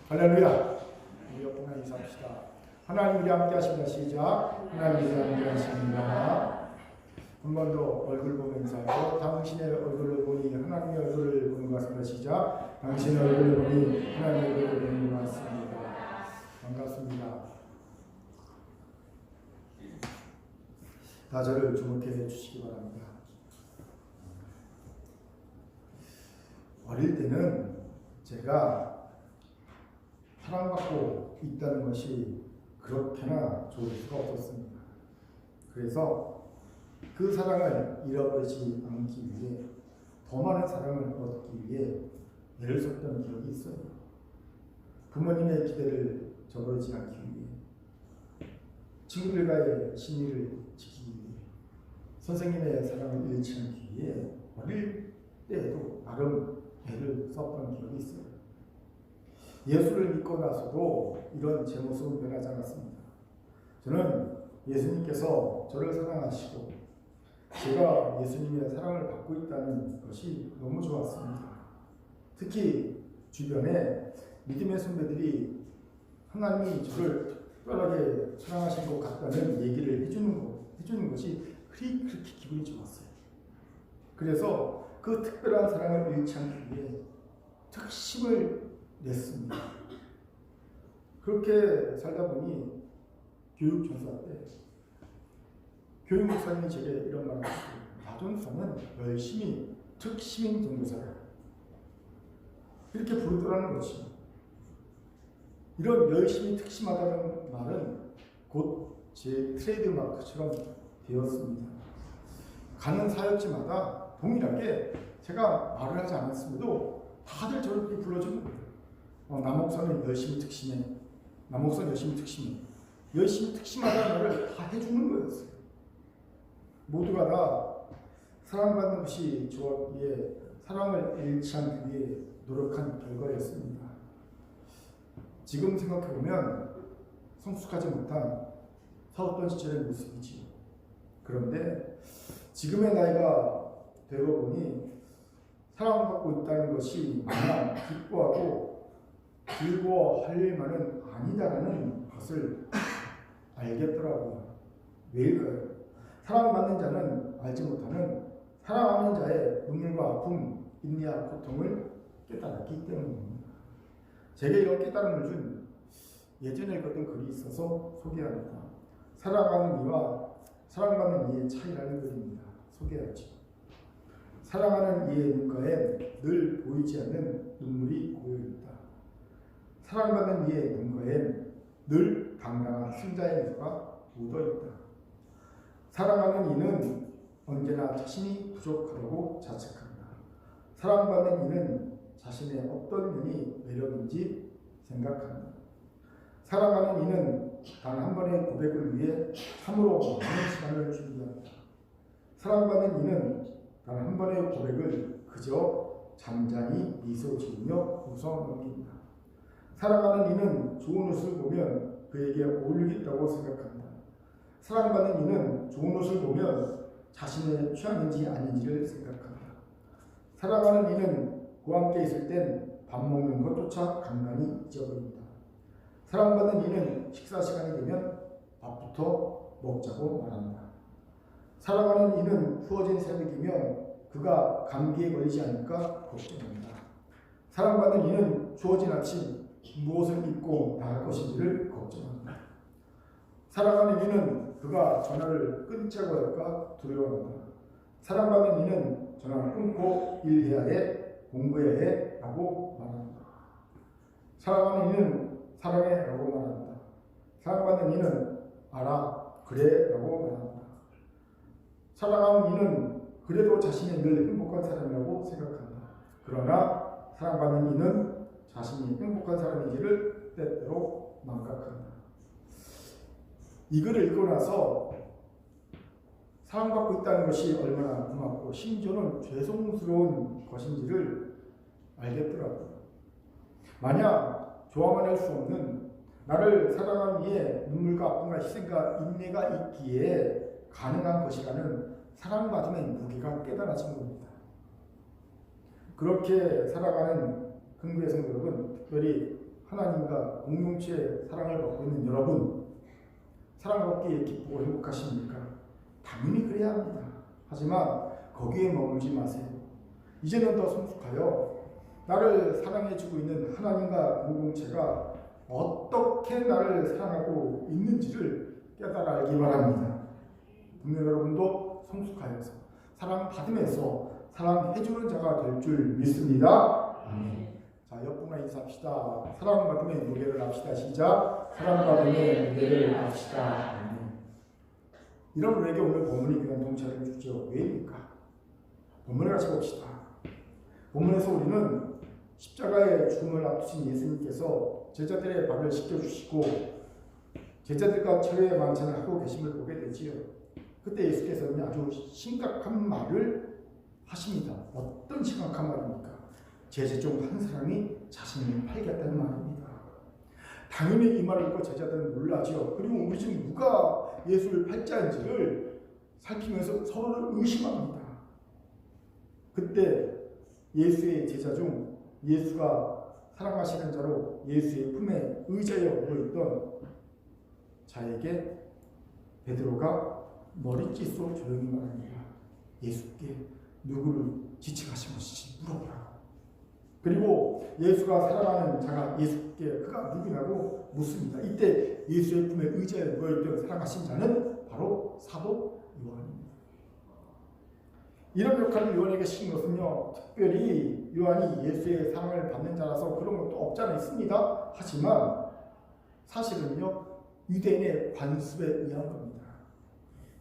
할렐루야. 우리 옆에 인사합시다. 하나님 우리 함께 하십니다. 시작. 하나님 우리 함께 하십니다. 한 번 더 얼굴 보고 인사하고, 당신의 얼굴을 보니 하나님의 얼굴을 보는 것 같습니다. 시작. 당신의 얼굴을 보니 하나님의 얼굴을 보는 것 같습니다. 반갑습니다. 다 저를 주목해 주시기 바랍니다. 어릴 때는 제가 사랑받고 있다는 것이 그렇게나 좋을 수가 없었습니다. 그래서 그 사랑을 잃어버리지 않기 위해, 더 많은 사랑을 얻기 위해 애를 썼던 기억이 있어요. 부모님의 기대를 저버리지 않기 위해, 친구들과의 신의를 지키기 위해, 선생님의 사랑을 잃지 않기 위해 어릴 때에도 나름 애를 썼던 기억이 있어요. 예수를 믿고 나서도 이런 제 모습은 변하지 않았습니다. 저는 예수님께서 저를 사랑하시고 제가 예수님의 사랑을 받고 있다는 것이 너무 좋았습니다. 특히 주변에 믿음의 선배들이 하나님이 저를 특별하게 사랑하신 것 같다는 얘기를 해주는 것이 그렇게 기분이 좋았어요. 그래서 그 특별한 사랑을 잃지 않기 위해 특심을 냈습니다. 그렇게 살다 보니 교육전사 때 교육 목사님이 제게 이런 말을 했어요. 나전사는 열심히 특심인 전도사야, 이렇게 부르더라는 것이. 이런 열심히 특심하다는 말은 곧 제 트레이드 마크처럼 되었습니다. 가는 사역지마다 동일하게 제가 말을 하지 않았음에도 다들 저를 그렇게 불러주는 거예요. 남목사는 열심히 특심해. 남목사는 열심히 특심해. 열심히 특심하다는 말을 다 해주는 거였어요. 모두가 다 사랑받는 것이 좋았기에 사랑을 잃지 않기 위해 노력한 결과였습니다. 지금 생각해보면 성숙하지 못한 사업던 시절의 모습이지요. 그런데 지금의 나이가 되고 보니 사랑받고 있다는 것이 마냥 기뻐하고 즐거워할 일만은 아니다라는 것을 알겠더라고요. 왜일까요? 사랑받는 자는 알지 못하는 사랑하는 자의 눈물과 아픔, 인내와 고통을 깨달았기 때문입니다. 제게 이런 깨달음을 준 예전에 읽었던 글이 있어서 소개합니다. 사랑하는 이와 사랑받는 이의 차이라는 글입니다. 소개하죠. 사랑하는 이의 눈가에 늘 보이지 않는 눈물이 고여있다. 사랑받는 이의 눈가엔 늘 당당한 승자의 미소가 묻어있다. 사랑하는 이는 언제나 자신이 부족하다고 자책한다. 사랑받는 이는 자신의 어떤 면이 매력인지 생각한다. 사랑하는 이는 단 한 번의 고백을 위해 참으로 많은 시간을 준비한다. 사랑받는 이는 단 한 번의 고백을 그저 잠잠히 미소 지으며 웃어 넘긴다. 사랑하는 이는 좋은 옷을 보면 그에게 어울리겠다고 생각한다. 사랑받는 이는 좋은 옷을 보면 자신의 취향인지 아닌지를 생각한다. 사랑하는 이는 그와 함께 있을 땐 밥 먹는 것조차 간간히 잊어버린다. 사랑받는 이는 식사 시간이 되면 밥부터 먹자고 말한다. 사랑하는 이는 추워진 새벽이면 그가 감기에 걸리지 않을까 걱정한다. 사랑받는 이는 추워진 아침 무엇을 입고 나갈 것인지를 걱정한다. 사랑하는 이는 그가 전화를 끊자고 할까 두려워한다. 사랑받는 이는 전화를 끊고 일해야 해, 공부해야 해 라고 말한다. 사랑하는 이는 사랑해 라고 말한다. 사랑받는 이는 알아, 그래 라고 말한다. 사랑하는 이는 그래도 자신이 늘 행복한 사람이라고 생각한다. 그러나 사랑받는 이는 자신이 행복한 사람인지를 때때로 망각한다. 이 글을 읽고 나서 사랑받고 있다는 것이 얼마나 고맙고 심지어는 죄송스러운 것인지를 알겠더라고요. 만약 좋아만 할 수 없는 나를 사랑하기 위해 눈물과 아픔과 희생과 인내가 있기에 가능한 것이라는 사랑받음의 무게가 깨달아진 겁니다. 그렇게 살아가는 근구의 성도 여러분, 특별히 하나님과 공동체의 사랑을 받고 있는 여러분, 사랑받기에 기쁘고 행복하십니까? 당연히 그래야 합니다. 하지만 거기에 머물지 마세요. 이제는 더 성숙하여 나를 사랑해주고 있는 하나님과 공동체가 어떻게 나를 사랑하고 있는지를 깨달아 알기 바랍니다. 분명 여러분도 성숙하여서 사랑받으면서 사랑해주는 자가 될 줄 믿습니다. 아멘. 자, 옆분과 인사합시다. 사랑받음의 노래를 합시다. 시작. 사랑받음의 노래를 합시다. 아멘. 이런 우리에게 오늘 본문이 귀한 동차를 주죠. 왜입니까? 본문을 같이 봅시다. 본문에서 우리는 십자가의 죽음을 앞두신 예수님께서 제자들의 밥을 시켜주시고 제자들과 철회의 만찬을 하고 계심을 보게 되지요. 그때 예수께서는 아주 심각한 말을 하십니다. 어떤 심각한 말입니까? 제자 중 한 사람이 자신을 팔겠다는 말입니다. 당연히 이 말을 듣고 제자들은 놀라죠. 그리고 우리 중 누가 예수를 팔자인지를 살피면서 서로를 의심합니다. 그때 예수의 제자 중 예수가 사랑하시는 자로 예수의 품에 의자에 누워있던 자에게 베드로가 머리짓으로 조용히 말합니다. 예수께 누구를 지칭하신 것인지 물어보라고. 그리고 예수가 사랑하는 자가 예수께 그가 누구냐고 묻습니다. 이때 예수의 품에 의자에 누워있던 사랑하신 자는 바로 사도 요한입니다. 이런 역할을 요한에게 시킨 것은요, 특별히 요한이 예수의 사랑을 받는 자라서 그런 것도 없지 않아 있습니다. 하지만 사실은요, 유대인의 관습에 의한 겁니다.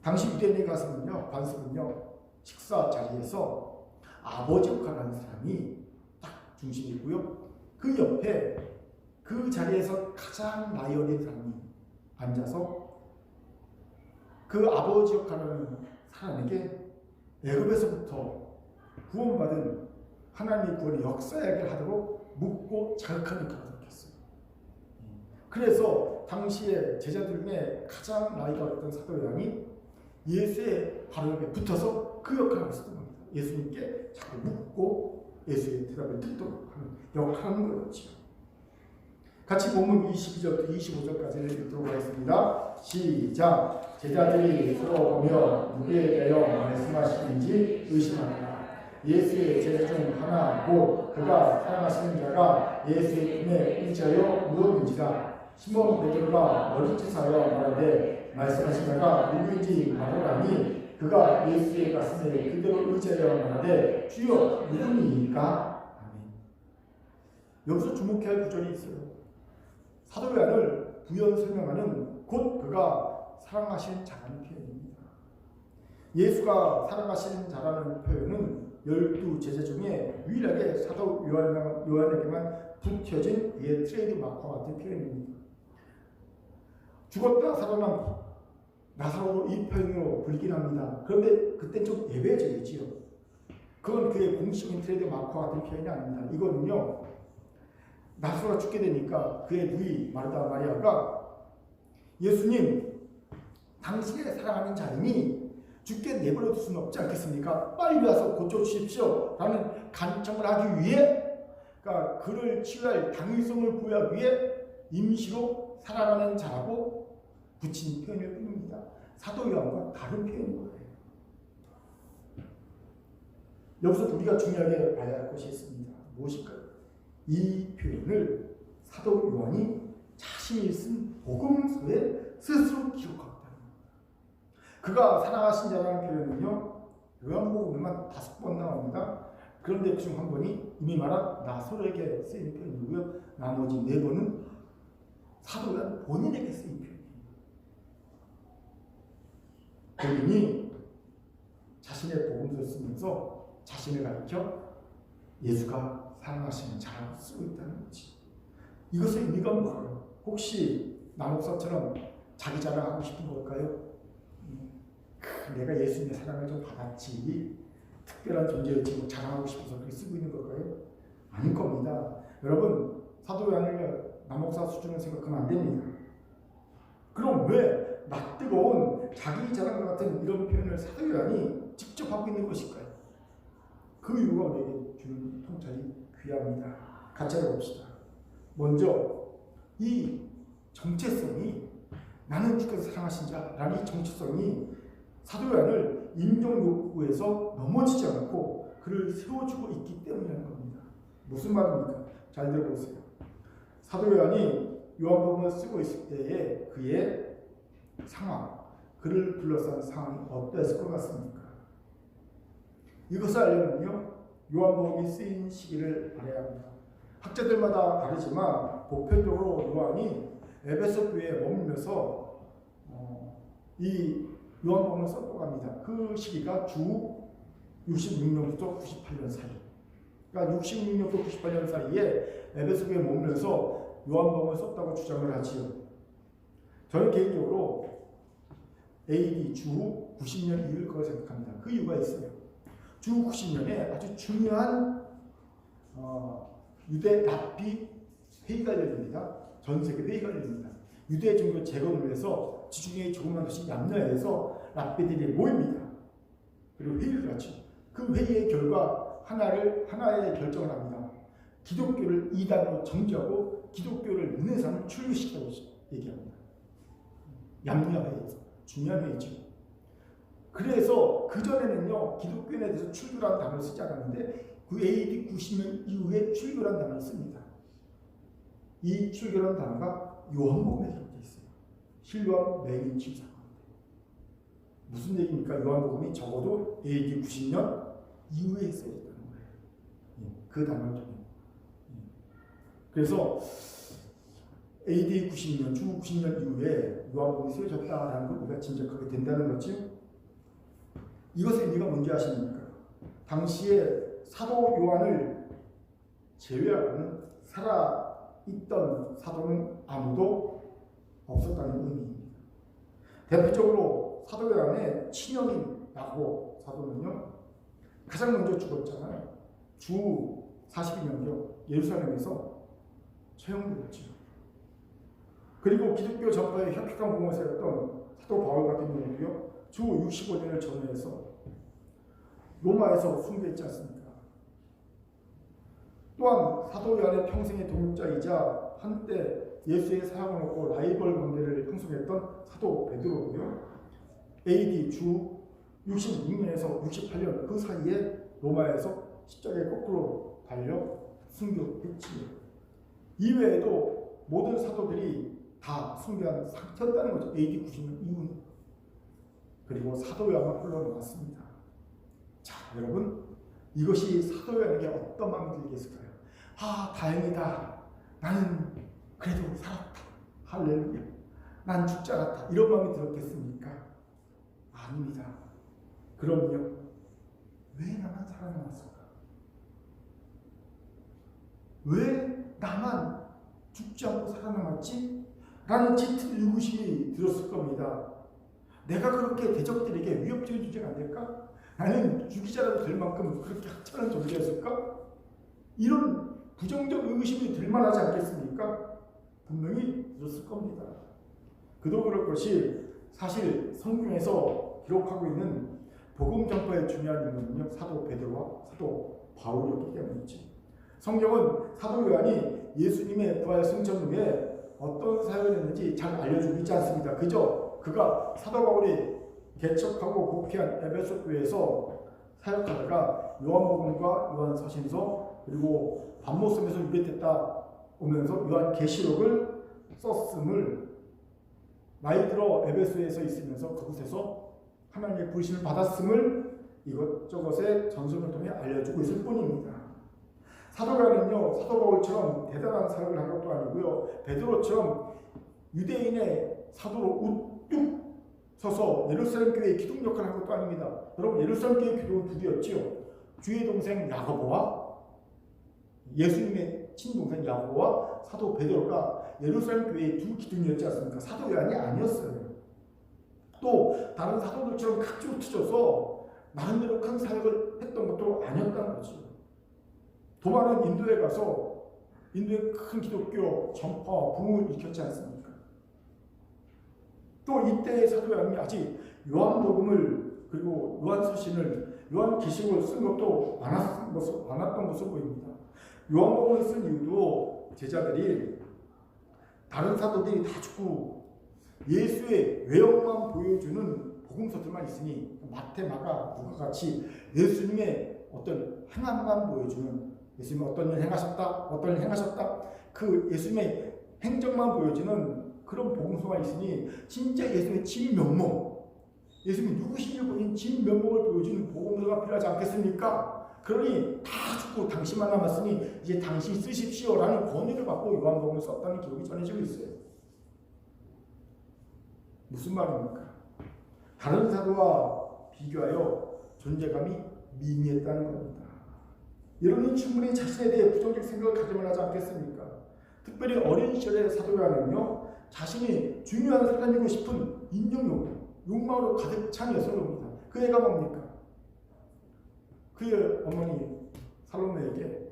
당시 유대인의 가서는요, 관습은요, 식사 자리에서 아버지 역할을 하는 사람이 딱 중심이고요. 그 옆에 그 자리에서 가장 나이 어린 사람이 앉아서 그 아버지 역할을 하는 사람에게 애굽에서부터 구원받은 하나님의 구원의 역사 이야기를 하도록 묻고 자극하는 역할을 했어요. 그래서 당시에 제자들 중에 가장 나이가 어렸던 사도 요한이 예수의 바로 옆에 붙어서 그 역할을 하고 있었던 겁니다. 예수님께 자꾸 묻고 예수의 대답을 듣도록 하는 역할을 하는 거였죠. 같이 본문 22절부터 25절까지를 읽도록 하겠습니다. 시작. 제자들이 서로 보며 누구에 대하여 말씀하시는지 의심하니라. 예수의 제자 중 하나 곧 그가 사랑하시는 자가 예수의 품에 의지하여 누웠는지라. 시몬 베드로가 머리짓하여 말하되 말씀하신 자가 누구인지 말하라니 그가 예수의 가슴에 그대로 의지하여 말하되 주여 누구니까? 아멘. 여기서 주목해야 할 구절이 있어요. 사도 요한을 부연 설명하는 곧 그가 사랑하시는 자라는 표현입니다. 예수가 사랑하시는 자라는 표현은 12 제자 중에 유일하게 사도 요한에게만 붙여진 그의 트레이드 마커 같은 표현입니다. 죽었다 살아난 나사로로 이 표현으로 불리긴 합니다. 그런데 그때 좀 예외적이지요. 그건 그의 공식적인 트레이드 마커 같은 표현이 아닙니다. 이거는요, 나사로가 죽게 되니까 그의 누이 마르다 마리아가 예수님, 당신의 사랑하는 자이니 죽게 내버려 둘 수는 없지 않겠습니까? 빨리 와서 고쳐주십시오 라는 간청을 하기 위해, 그러니까 그를 치유할 당위성을 보여하기 위해 임시로 사랑하는 자라고 붙인 표현일 뿐입니다. 사도 요한과 다른 표현인 거예요. 여기서 우리가 중요하게 봐야 할 것이 있습니다. 무엇일까요? 이 표현을 사도 요한이 자신이 쓴 복음서에 스스로 기록하고 있다는 겁니다. 그가 사랑하신 자라는 표현은요, 요한복음에만 5번 나옵니다. 그런데 그중 한 번이 이미 말한 나사로에게 쓰인 표현이고요. 나머지 4번은 사도 요한 본인에게 쓰인 표현입니다. 본인이 자신의 복음서를 쓰면서 자신을 가리켜 예수가 사랑하시는 자라고 쓰고 있다는 거지. 이것의 의미가 뭐예요? 혹시 남목사처럼 자기 자랑하고 싶은 걸까요? 내가 예수님의 사랑을 좀 받았지, 특별한 존재였지 뭐 자랑하고 싶어서 그렇게 쓰고 있는 걸까요? 아닐 겁니다. 여러분, 사도 요한을 남목사 수준으로 생각하면 안 됩니다. 그럼 왜 낯뜨거운 자기 자랑과 같은 이런 표현을 사도 요한이 직접 하고 있는 것일까요? 그 이유가 우리에게 주는 통찰이 귀합니다. 같이 해봅시다. 먼저 이 정체성이 나는 주께서 사랑하신 자라는 이 정체성이 사도 요한을 인정 욕구에서 넘어지지 않고 그를 세워주고 있기 때문이라는 겁니다. 무슨 말입니까? 잘 들어보세요. 사도 요한이 요한복음을 쓰고 있을 때에 그의 상황, 그를 둘러싼 상황이 어떠했을 것 같습니까? 이것을 알려면요, 요한복음이 쓰인 시기를 알아야 합니다. 학자들마다 다르지만 보편적으로 요한이 에베소 교회에 머물면서 이 요한복음을 썼다고 합니다. 그 시기가 주 66년부터 98년 사이. 그러니까 66년부터 98년 사이에 에베소 교회에 머물면서 요한복음을 썼다고 주장을 하지요. 저는 개인적으로 AD 주 90년 이후일 거라고 생각합니다. 그 이유가 있어요. 주 90년에 아주 중요한 유대 랍비 회의가 열립니다. 전 세계 회의가 열립니다. 유대 종교 재건을 위해서 지중해 조그만 도시 얌야에서 랍비들이 모입니다. 그리고 회의를 하죠. 그 회의의 결과 하나의 결정을 합니다. 기독교를 이단으로 정지하고 기독교를 르네상을 출류시키라고 얘기합니다. 얌야회의에서 중요한 회의죠. 그래서 그전에는요, 기독교에 대해서 출교라는 단어를 쓰지 않았는데 그 AD 90년 이후에 출교라는 단어를 씁니다. 이 출교라는 단어가 요한복음에 기록되어 있어요. 실로암 맹인치 사건. 무슨 얘기입니까? 요한복음이 적어도 AD 90년 이후에 써있다는 거예요. 그 단어를 통해. 그래서 AD 90년, 주 90년 이후에 요한복음이 쓰여졌다라는 걸 우리가 짐작하게 된다는 거지. 이것의 의미가 뭔지 아십니까? 당시에 사도 요한을 제외하고는 살아있던 사도는 아무도 없었다는 의미입니다. 대표적으로 사도 요한의 친형인 야고보 사도는요, 가장 먼저 죽었잖아요. 주 42년경 예루살렘에서 처형되었죠. 그리고 기독교 전파에 혁혁한 공을 세웠던 사도 바울 같은 경우도요, 주 65년을 전후해서 로마에서 순교했지 않습니까? 또한 사도 요한의 평생의 동역자이자 한때 예수의 사랑을 얻고 라이벌 관계를 형성했던 사도 베드로도요, AD 주 66년에서 68년 그 사이에 로마에서 십자가에 거꾸로 달려 순교했지요. 이외에도 모든 사도들이 다 순교한 상태였다는 거죠. AD 90년 이후는. 그리고 사도 요한만 흘러나왔습니다. 자, 여러분, 이것이 사도 요한에게 어떤 마음이 들겠을까요? 아, 다행이다. 나는 그래도 살았다. 할렐루야. 난 죽지 않았다. 이런 마음이 들었겠습니까? 아닙니다. 그럼요. 왜 나만 살아남았을까? 왜 나만 죽지 않고 살아남았지? 라는 짙은 의구심이 들었을 겁니다. 내가 그렇게 대적들에게 위협적인 존재가 안 될까? 나는 죽이자라도 될 만큼 그렇게 하찮은 존재였을까? 이런 부정적 의구심이 들만하지 않겠습니까? 분명히 들었을 겁니다. 그도 그럴 것이 사실 성경에서 기록하고 있는 복음 전파의 중요한 인물은요, 사도 베드로와 사도 바울이었기 때문이지. 성경은 사도 요한이 예수님의 부활 승천 후에 어떤 사역을 했는지 잘 알려주고 있지 않습니다. 그저 그가 사도 바울이 개척하고 복귀한 에베소 교회에서 사역하다가 요한복음과 요한서신서 그리고 반모섬에서 유배됐다 오면서 요한계시록을 썼음을 나이 들어 에베소에서 있으면서 그곳에서 하나님의 부르심을 받았음을 이것저것의 전설을 통해 알려주고 있을 뿐입니다. 사도 요한은요, 사도 바울처럼 대단한 사역을 한 것도 아니고요, 베드로처럼 유대인의 사도로 우뚝 서서 예루살렘 교회의 기둥 역할을 한 것도 아닙니다. 여러분, 예루살렘 교회의 기둥은 둘이었지요. 주의 동생 야고보와 예수님의 친동생 야고보와 사도 베드로가 예루살렘 교회의 두 기둥이었지 않습니까? 사도 요한이 아니었어요. 또 다른 사도들처럼 각지로 트져서 나름대로 큰 사역을 했던 것도 아니었다는 거죠. 도마는 인도에 가서 인도의 큰 기독교 전파 부흥을 일으켰지 않습니까? 또 이때의 사도 요한이 아직 요한복음을 그리고 요한서신을 요한계시록을 쓴 것도 많았던 것으로 보입니다. 요한복음을 쓴 이유도 제자들이 다른 사도들이 다 죽고 예수의 외형만 보여주는 복음서들만 있으니 마태, 마가, 누가 같이 예수님의 어떤 행함만 보여주는, 예수님이 어떤 일 행하셨다, 어떤 일 행하셨다, 그 예수님의 행적만 보여주는 그런 복음서가 있으니 진짜 예수님의 진면목, 예수님이 누구신지 보인 진면목을 보여주는 복음서가 필요하지 않겠습니까? 그러니 다 죽고 당신만 남았으니 이제 당신 쓰십시오라는 권위를 받고 요한복음을 썼다는 기록이 전해지고 있어요. 무슨 말입니까? 다른 사도와 비교하여 존재감이 미미했다는 겁니다. 여러분이 충분히 자신에 대해 부정적 생각을 가지면 하지 않겠습니까? 특별히 어린 시절의 사도라면요, 자신이 중요한 사람이고 싶은 욕망으로 가득 찬 여성입니다. 그 애가 뭡니까? 그의 어머니 살로메에게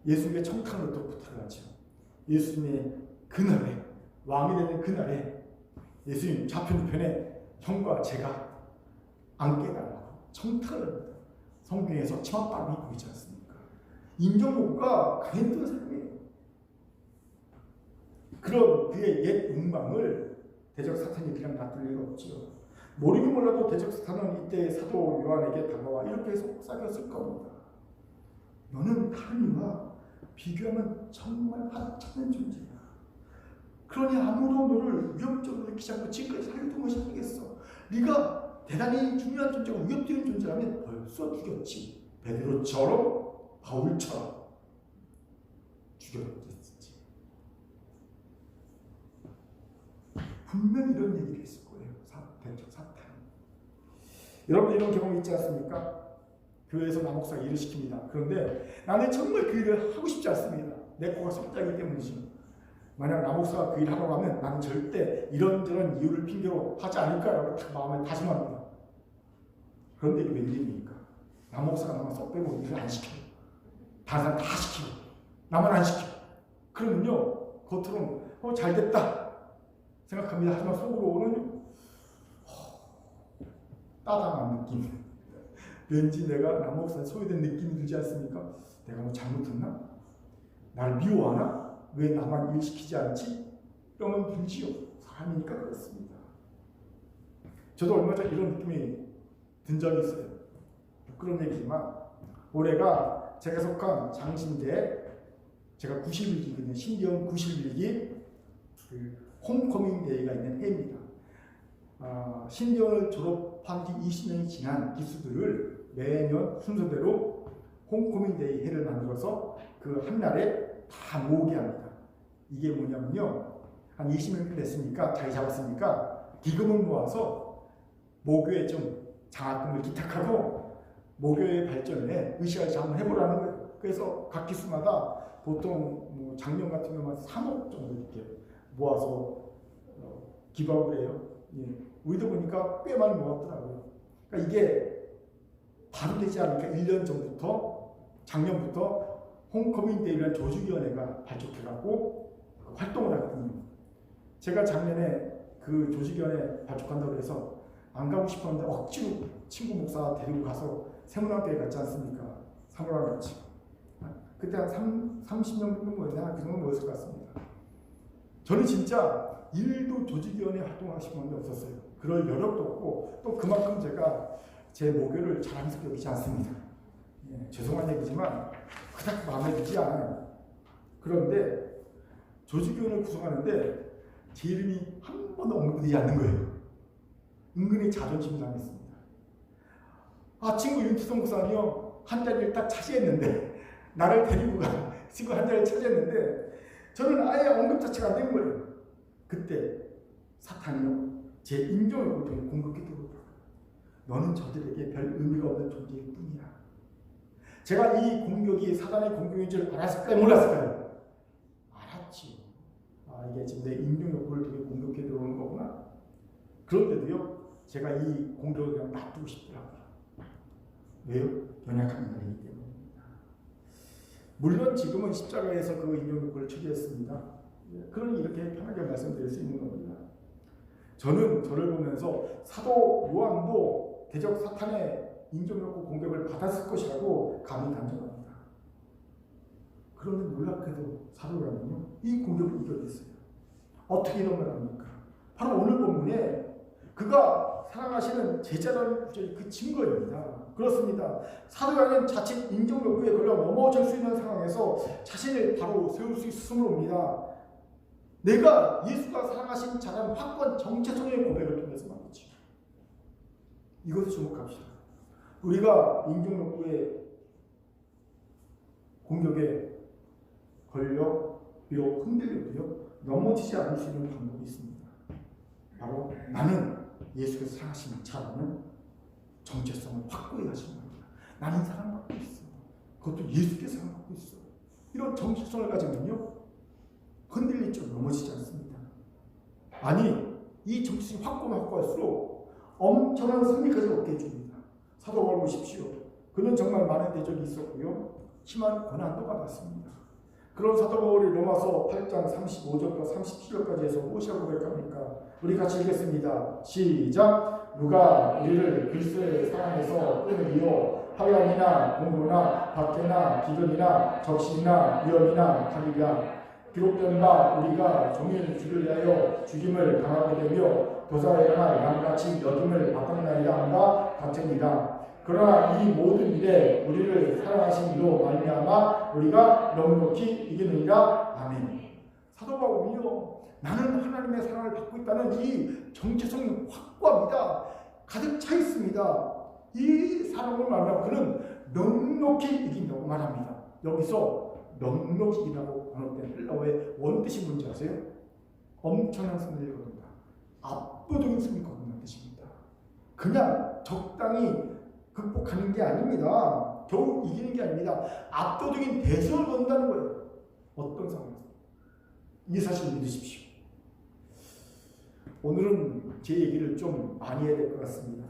예수님의 청탁을 부탁하죠. 예수님의 그날에, 왕이 되는 그날에 예수님 좌편 우편에 형과 제가 앉게 해달라고 청탁을 합니다. 성경에서 치맛바람이 보이지 않습니까? 인정욕구가 강했던 사람이에요. 그런 그의 옛 욕망을 대적 사탄이 그냥 놔둘 리가 없지요. 모르긴 몰라도 대적 사탄은 이때 사도 요한에게 다가와 이렇게 속삭였을 겁니다. 너는 다른 이와 비교하면 정말 하찮은 존재야. 그러니 아무도 너를 위협적으로 느끼지 않고 지금까지 살려둔 것이 아니겠어. 네가 대단히 중요한 존재고 위협적인 존재라면 벌써 죽였지. 베드로처럼 바울처럼 죽였겠지. 분명히 이런 얘기를 했을 거예요. 대적 사탄. 여러분 이런 경험 있지 않습니까? 교회에서 남목사가 일을 시킵니다. 그런데 나는 정말 그 일을 하고 싶지 않습니다. 내 코가 석자이기 때문이죠. 만약 남목사가 그 일을 하라고 하면 나는 절대 이런저런 이유를 핑계로 하지 않을까라고 딱 마음에 다짐합니다. 그런데 이게 웬일입니까? 남목사가 나만 쏙 빼고 일을 안 시켜요. 다른 사람 다 시키고 나만 안 시켜. 그러면요 겉으로는 잘됐다 생각합니다. 하지만 속으로는 따당한 느낌. 왠지 내가 남목사에 소외된 느낌이 들지 않습니까? 내가 뭐 잘못했나? 나를 미워하나? 왜 나만 일시키지 않지? 그러면 들지요. 사람이니까 그렇습니다. 저도 얼마 전 이런 느낌이 든 적이 있어요. 그런 얘기지만 올해가 제가 속한 장신대 제가 90일기거든요. 신기원 90일기 그 홈커밍 데이가 있는 해입니다. 신기원을 졸업한 지 20년이 지난 기수들을 매년 순서대로 홈커밍 데이 해를 만들어서 그 한날에 다 모으게 합니다. 이게 뭐냐면요, 한 20년 됐으니까 자리 잡았으니까 기금을 모아서 모교에 좀 장학금을 기탁하고 모교의 발전에 의식을 한번 해보라는 거예요. 그래서 각 기수마다 보통 뭐 작년 같은 경우는 3억 정도 이렇게 모아서 기부를 해요. 예. 우리도 보니까 꽤 많이 모았더라고요. 그러니까 이게 바로 되지 않으니까 1년 전부터 작년부터 홈커밍데이라는 조직위원회가 발족해갖고 활동을 하거든요. 제가 작년에 그 조직위원회 발족한다고 해서 안 가고 싶었는데 억지로 친구 목사 데리고 가서 세문학교에 갔지 않습니까? 사모랑 같이. 그때 한 30명 정도 모였나? 그 정도 모였을 것 같습니다. 저는 진짜 일도 조직위원회 활동하고 싶은 마음이 없었어요. 그럴 여력도 없고 또 그만큼 제가 제 모교를 자랑스럽게 여기지 않습니다. 예, 죄송한 얘기지만 그닥 마음에 들지 않아요. 그런데 조직위원회를 구성하는데 제 이름이 한 번도 언급되지 않는 거예요. 은근히 자존심이 상했습니다. 친구 윤태성 목사님이요, 한 자리를 딱 차지했는데 나를 데리고 가 친구 한 자리를 차지했는데 저는 아예 언급 자체가 안 된 거예요. 그때 사탄이요 제 인정을 통해 공격해 들어오더라고요. 너는 저들에게 별 의미가 없는 존재일 뿐이야. 제가 이 공격이 사단의 공격인 줄 알았을까요? 몰랐을까요? 알았지요. 이게 지금 내 인정 욕구를 통해 공격해 들어오는 거구나. 그런데도요 제가 이 공격을 그냥 놔두고 싶더라고요. 왜요? 연약한 인간이기 때문입니다. 물론 지금은 십자가에서 그 인정 욕구를 처리했습니다. 그러니 이렇게 편하게 말씀드릴 수 있는 겁니다. 저는 저를 보면서 사도 요한도 대적 사탄의 인정욕구 공격을 받았을 것이라고 감히 단정합니다. 그런데 놀랍게도 사도 바울은요, 이 공격을 이겨냈어요. 어떻게 이런 말 합니까? 바로 오늘 본문에 그가 사랑하시는 제자라는 구절이 그 증거입니다. 그렇습니다. 사도 바울은 자칫 인정 욕구에 걸려 넘어질 수 있는 상황에서 자신을 바로 세울 수 있음으로입니다. 내가 예수가 사랑하신 자라는 확고한 정체성의 고백을 통해서 말이죠. 이것을 주목합시다. 우리가 인정 욕구의 공격에 걸려 비록 흔들려도요, 넘어지지 않을 수 있는 방법이 있습니다. 바로 나는 예수께서 사랑하시는 자라는 정체성을 확고히 하시는 겁니다. 나는 사랑받고 있어. 그것도 예수께서 사랑받고 있어. 이런 정체성을 가지면요, 흔들리죠. 넘어지지 않습니다. 아니, 이 정체성이 확고할수록 엄청난 승리까지 얻게 해줍니다. 사도 바울 보십시오. 그는 정말 많은 대적이 있었고요, 심한 고난도 받았습니다. 그런 사도 바울이 로마서 8장 35절부터 37절까지 해서 무엇이라고 고백합니까? 우리 같이 읽겠습니다. 시작! 누가 우리를 그리스도의 사랑에서 끊으리요? 환난이나 공고나 박해나 기근이나 적신이나 위험이나 가리랴. 기록된 바 우리가 종일 주를 위하여 죽임을 당하게 되며 도사에 관한 양같이 여김을 받았나이다 함과 같으니라. 그러나 이 모든 일에 우리를 사랑하신 이로 말미암아 우리가 넉넉히 이기느니라. 아멘. 사도 바울이요, 나는 하나님의 사랑을 받고 있다는 이 정체성이 확고합니다. 가득 차 있습니다. 이 사랑을 말하면 그는 넉넉히 이긴다고 말합니다. 여기서 넉넉히 이긴다고 번역된 헬라어의 원뜻이 뭔지 아세요? 엄청난 승리를 거둔다. 압도적인 승리를 거둔다는 뜻입니다. 그냥 적당히 극복하는 게 아닙니다. 겨우 이기는 게 아닙니다. 압도적인 대승을 거둔다는 거예요. 어떤 상황에서. 이 사실을 믿으십시오. 오늘은 제 얘기를 좀 많이 해야 될 것 같습니다.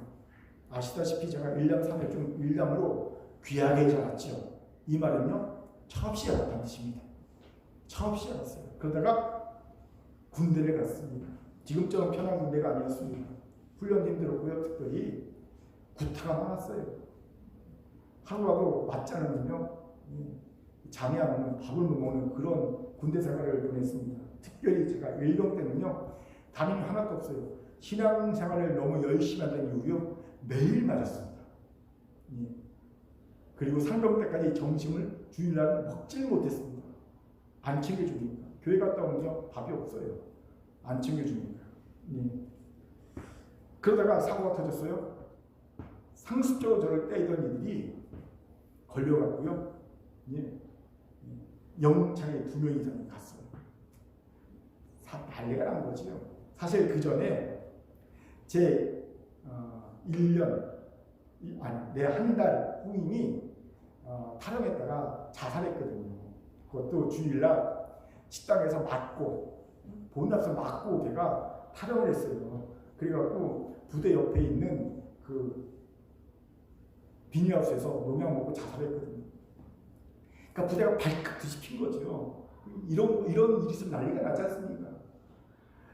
아시다시피 제가 1남 3일 좀 1남으로 귀하게 자랐죠. 이 말은요, 차없이 자랐다는 뜻입니다. 차없이 자랐어요. 그러다가 군대를 갔습니다. 지금처럼 편한 군대가 아니었습니다. 훈련도 힘들었고요. 특별히 구타가 많았어요. 하루라도 맞지 않으면요, 잠이 안 오는, 밥을 못 먹는 그런 군대 생활을 보냈습니다. 특별히 제가 일병 때는요, 담임이 하나도 없어요. 신앙생활을 너무 열심히 한다는 이유로 매일 맞았습니다. 그리고 상병 때까지 점심을 주일날 먹질 못했습니다. 안 챙겨주니까. 교회 갔다 오면요, 밥이 없어요. 안 챙겨주니까. 그러다가 사고가 터졌어요. 상습적으로 저를 때리던 이들이 걸려갔고요. 영창에 2명 이상이 갔어요. 난리가 난 거지요. 사실 그 전에 제 1년, 내 한 달 후임이 탈영했다가 자살했거든요. 그것도 주일날 식당에서 맞고, 본납서 맞고 걔가 탈영을 했어요. 그래갖고 부대 옆에 있는 그 비닐하우스에서 농약 먹고 자살했거든요. 그러니까 부대가 발칵 뒤집힌 거죠. 이런 일이 있으면 난리가 나지 않습니까?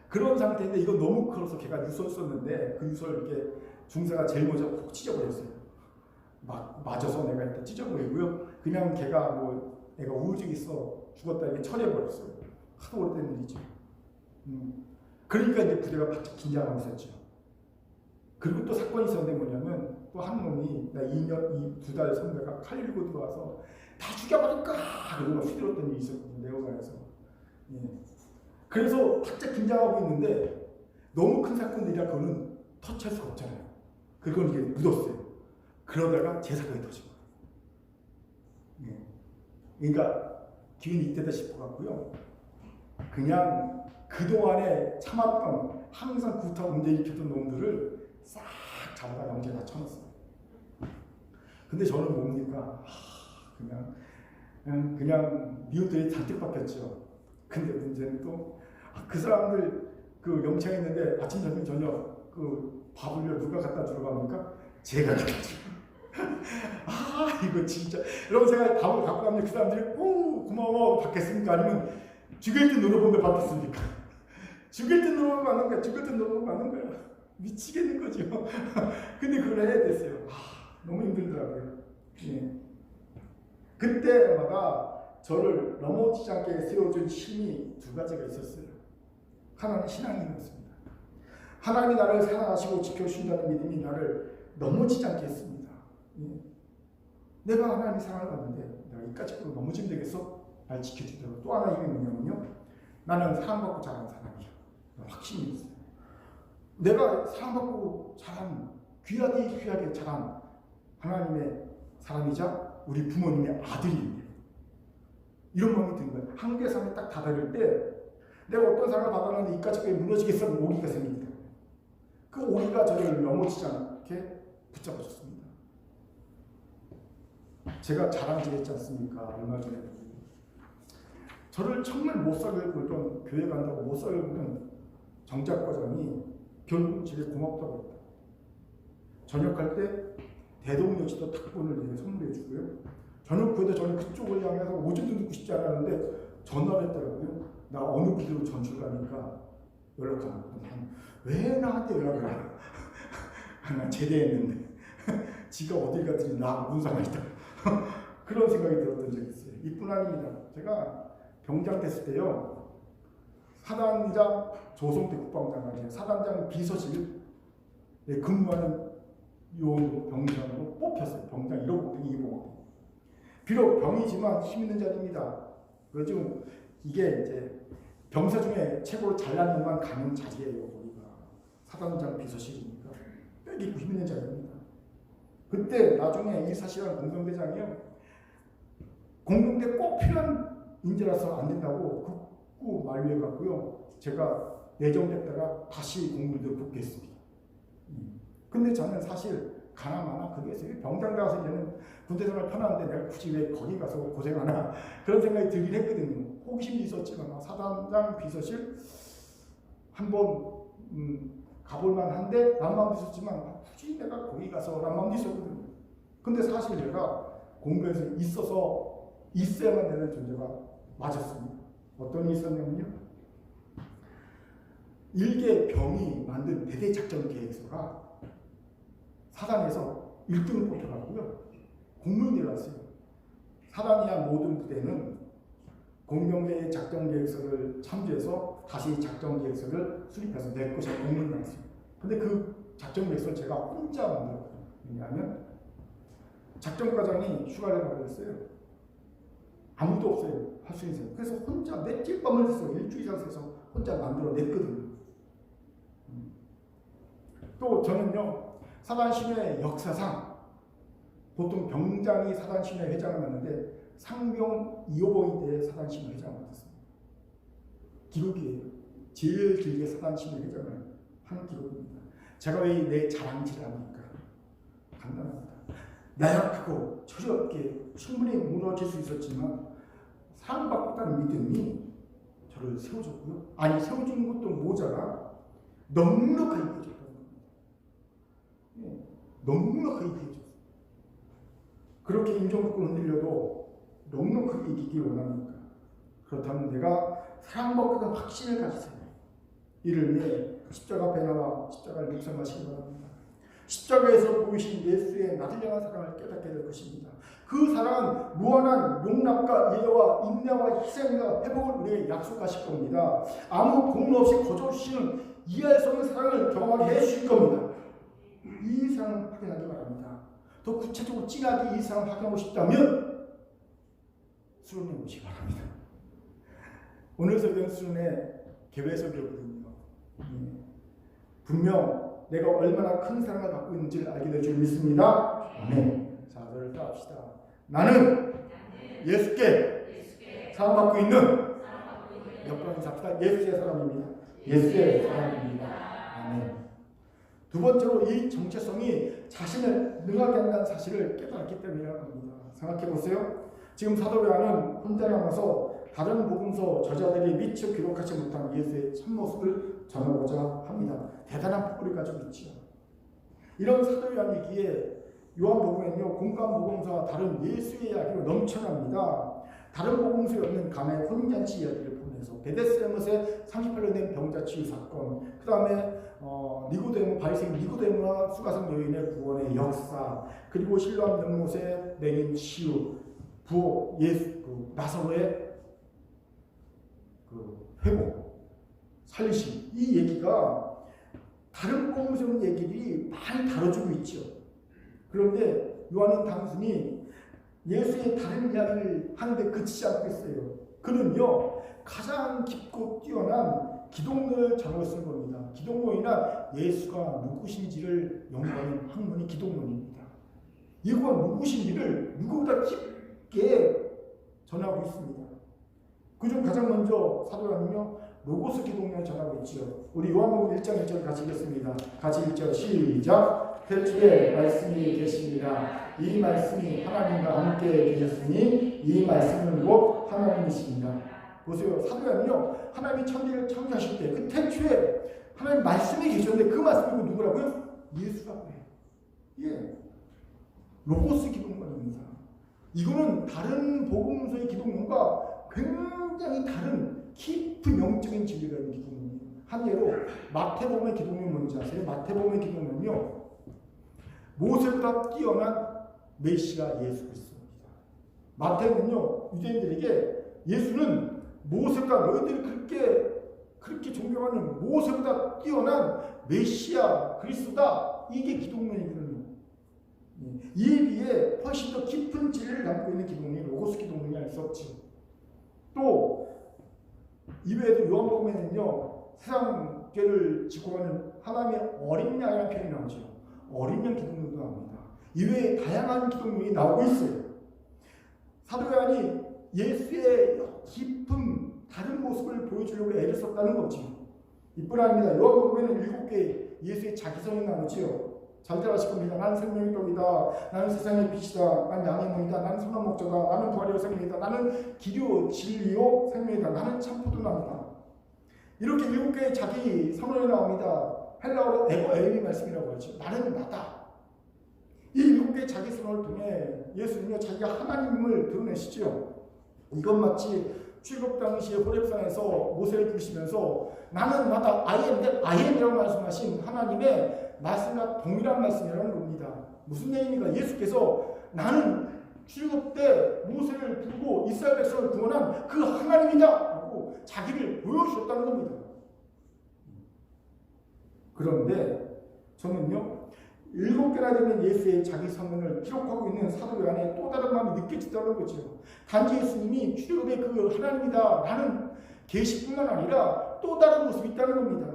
그런 상태인데 이건 너무 커서 걔가 유서를 썼는데 그 유서를 이렇게 중사가 제일 먼저 푹 찢어버렸어요. 막 맞아서 내가 일단 찢어버리고요. 그냥 걔가 뭐 애가 우울증 있어 죽었다 이렇게 처리해버렸어요. 하도 오래된 일이죠. 그러니까 이제 부대가 바짝 긴장하고 있었죠. 그리고 또 사건이 있었는데 뭐냐면 또 한 놈이 나 2달 선배가 칼 들고 들어와서 다 죽여버릴까 그러고 막 휘둘렀던 일이 있었거든요. 내어가에서. 그래서 바짝 긴장하고 있는데 너무 큰 사건들이라 그거는 터치할 수가 없잖아요. 그건 이게 묻었어요. 그러다가 제 사건이 터진 거예요. 그러니까 기운이 이때다 싶어갖고요. 그냥 그동안에 참았던 항상 구타 문제 일으켰던 놈들을 싹 잡아다 영재에다 쳐놨어요. 근데 저는 뭡니까? 그냥 미우들이 잔뜩 바뀌었죠. 근데 문제는 또 그 사람들 그 영창에 있는데 아침 점심 저녁 그 밥을 누가 갖다 주러 갑니까? 제가 갖다 주고. 이거 진짜 여러분, 제가 밥을 갖고 가면 그 사람들이 고마워 받겠습니까? 아니면 죽일 듯 눌러보면 받겠습니까? 죽일 듯 눌러보면 받는 거야. 죽일 듯 눌러보면 받는 거야. 미치겠는 거죠. 근데 그걸 해야 됐어요. 너무 힘들더라고요. 그때마다 저를 넘어지지 않게 세워준 힘이 두 가지가 있었어요. 하나는 신앙이었습니다. 하나님이 나를 사랑하시고 지켜주신다는 믿음이 나를 넘어지지 않게 했습니다. 내가 하나님의 사랑을 받는데 내가 이까짓으로 넘어지면 되겠어? 날 지켜주더라고요. 또 하나 이게 뭐냐면요, 나는 사랑받고 자란 사람이야. 확신이 있어요. 내가 사랑받고 자란 귀하게 자란 하나님의 사람이자 우리 부모님의 아들인데 이런 마음이 드는 거예요. 한국의 삶에 딱 다다를 때 내가 어떤 사랑을 받았는데 이까짓 무너지겠어? 오기가 생깁니다. 그 오기가 저를 넘어지지 않게 붙잡아줬습니다. 제가 자랑질했지 않습니까? 얼마 전에 저를 정말 못 살게 굴던, 교회 간다고 못 살게 굴던 정작과장이 결국 집에 고맙다고 했다. 저녁할 때 대동여치도 탁본을 선물해 주고요. 저녁 후에도 저는 그쪽을 향해서 오줌도 듣고 싶지 않았는데 전화를 했더라고요. 나 어느 부대로 전출 가니까 연락하는 왜 나한테 연락을 안 해? 나 제대했는데 지가 어딜 갔더니 나 무슨 상관이다. 그런 생각이 들었던 적이 있어요. 이뿐 아닙니다. 제가 병장 됐을 때요, 사단장 조성태 국방장관이 사단장 비서실에 근무하는 요원 병장으로 뽑혔어요. 병장 1호 2호. 비록 병이지만 힘 있는 자리입니다. 요즘 이게 이제 병사 중에 최고로 잘난 놈만 가는 자리예요. 거기가 사단장 비서실이니까 빼기고 힘 있는 자리입니다. 그때 나중에 이 사실은 공병대장이요, 공병대 꼭 필요한 인재라서 안 된다고 극구 만류해갖고요, 제가 내정됐다가 다시 공군대로 복귀했습니다. 근데 저는 사실 가나마나 그게 있어요. 병장 가서 이제는 군대 생활 편한데 내가 굳이 왜 거기 가서 고생하나 그런 생각이 들긴 했거든요. 호기심이 있었지만 사단장 비서실 한번 가볼만 한데 라는 마음도 있었지만 굳이 내가 거기 가서 라는 마음도 있었거든요. 근데 사실 내가 공부에서 있어야만 되는 존재가 맞았습니다. 어떤 일이 있었냐면요, 일개 병이 만든 대대작전계획서가 사단에서 1등을 뽑혀가고요, 공무원이 왔어요. 사단이야 모든 부대는 공병대의 작전계획서를 참조해서 다시 작전계획서를 수립해서 낼 것이 공문이 나왔어요. 근데 그 작전계획서를 제가 혼자 만들었거든요. 왜냐하면 작전과장이 휴가를 가고 있어요. 아무도 없어요. 할 수 있어요. 그래서 혼자 며칠 밤을 새서 일주일 이상 새서 혼자 만들어냈거든요. 또 저는요, 사단신회 역사상 보통 병장이 사단신회 회장을 맡는데 상병 2호봉이 때 사단신회 회장을 맡았습니다. 기록이에요. 제일 길게 사단신회 회장을 한 기록입니다. 제가 왜 내 자랑질을 합니까? 간단합니다. 나약하고 처지없게 충분히 무너질 수 있었지만 사랑받고 있다는 믿음이 저를 세워줬고요. 아니, 세워주는 것도 모자라 넉넉하게 해줬다는 겁니다. 넉넉하게 해줬어요. 그렇게 임종국을 흔들려도 넉넉하게 이기길 원합니까? 그렇다면 내가 사랑받고 있다는 확신을 가지세요. 이를 위해 십자가 앞에 나와 십자가를 묵상하시기 바랍니다. 십자가에서 보이신 예수의 나를 향한 사랑을 깨닫게 될 것입니다. 그 사랑은 무한한 용납과 이해와 인내와 희생과 회복을 우리에게 약속하실 겁니다. 아무 공로 없이 거저주시는 이해할 수 없는 사랑을 경험하게 해주실 겁니다. 이 사랑을 확인하기 바랍니다. 더 구체적으로 진하게 이 사랑을 확인하고 싶다면 수련회 오시기 바랍니다. 오늘 설교는 수련회 개회 설교거든요. 분명 내가 얼마나 큰 사랑을 받고 있는지를 알게 될 줄 믿습니다. 아멘. 자, 저를 따라합시다. 나는 예수께 사랑받고 있는 옆방에 잡시다. 예수의 사람입니다. 예수의 사람입니다. 아멘. 두 번째로 이 정체성이 자신을 능하게 한다는 사실을 깨달았기 때문이라고 합니다. 생각해 보세요. 지금 사도 요한은 혼자 남아서 다른 복음서 저자들이 미처 기록하지 못한 예수의 참모습을 전하고자 합니다. 대단한 폭을 가지고 있지요. 이런 사도 요한이기에 요한복음에는요, 공간 복음서와 다른 예수의 이야기로 넘쳐납니다. 다른 복음서에 없는 가나의 혼인잔치 이야기를 보면서 베데스다못의 38년 된 병자 치유 사건, 그 다음에 니고데모 바리새인 니고데모와 수가성 여인의 구원의 역사, 그리고 실로암 연못의 맹인 치유, 부호 예수 그 나사로의 그 회복, 살리심, 이 얘기가 다른 복음서 얘기들이 많이 다뤄주고 있죠. 그런데 요한은 단순히 예수의 다른 이야기를 하는데 그치지 않고 있어요. 그는요 가장 깊고 뛰어난 기독론을 전하고 쓴 겁니다. 기독론이란 예수가 누구신지를 연구하는 학문이 기독론입니다. 예수가 누구신지를 누구보다 깊게 전하고 있습니다. 그중 가장 먼저 사도 요한은요 로고스 기독론을 전하고 있죠. 우리 요한복음 1장 1절 같이 읽겠습니다. 같이 1절 시작. 태초에 말씀이 계십니다. 이 말씀이 하나님과 함께 계셨으니 이 말씀은 곧 하나님이십니다. 보세요. 사도 요한은요 하나님이 천지를 창조하실 때 그 태초에 하나님 말씀이 계셨는데 그 말씀이 누구라고요? 예수라고 해요. 예. 로고스 기독론입니다. 이거는 다른 복음서의 기독론과 굉장히 다른 깊은 영적인 진리가 있는 기독론이에요. 한 예로 마태복음의 기독론이 뭔지 아세요? 마태복음의 기독론은요 모세보다 뛰어난 메시아 예수 그리스도입니다. 마태는요 유대인들에게 예수는 모세보다 너희들이 그렇게 존경하는 모세보다 뛰어난 메시아 그리스도다. 이게 기독론이거든요. 이에 비해 훨씬 더 깊은 진리를 담고 있는 기독론이 로고스 기독론이 알 수 없죠. 또 이외에도 요한복음에는요 세상 죄를 지고 가는 하나님의 어린 양이라는 표현이 나오죠. 어린 양 기독론도 나옵니다. 이외에 다양한 기독론이 나오고 있어요. 사도 요한이 예수의 깊은 다른 모습을 보여주려고 애를 썼다는 거죠. 이뿐 아닙니다. 요한복음에는 7개의 예수의 자기성이 나오죠. 잘 들어가실 겁니다. 나는 생명의 떡이다. 나는 세상의 빛이다. 나는 양의 문이다. 나는 선한 목자다. 나는 부활이요 생명이다. 나는 길이요 진리요 생명이다. 나는 참포도나무다. 이렇게 7개의 자기 선언이 나옵니다. 헬라어로 에고에임이 말씀이라고 하죠. 나는 나다. 이 7개의 자기 선언을 통해 예수님은 자기가 하나님을 드러내시죠. 이건 마치 출애굽 당시에 호렙산에서 모세를 부르시면서 나는 나다 아이엠이라고 말씀하신 하나님의 말씀과 동일한 말씀이라는 겁니다. 무슨 얘기입니까? 예수께서 나는 출애굽 때 모세를 부르고 이스라엘 백성을 구원한 그 하나님이다 라고 자기를 보여주셨다는 겁니다. 그런데 저는요 7개나 되는 예수의 자기 선언을 기록하고 있는 사도 요한의 또 다른 마음이 느껴지다는 거죠. 단지 예수님이 출애굽의 그 하나님이다 라는 계시뿐만 아니라 또 다른 모습이 있다는 겁니다.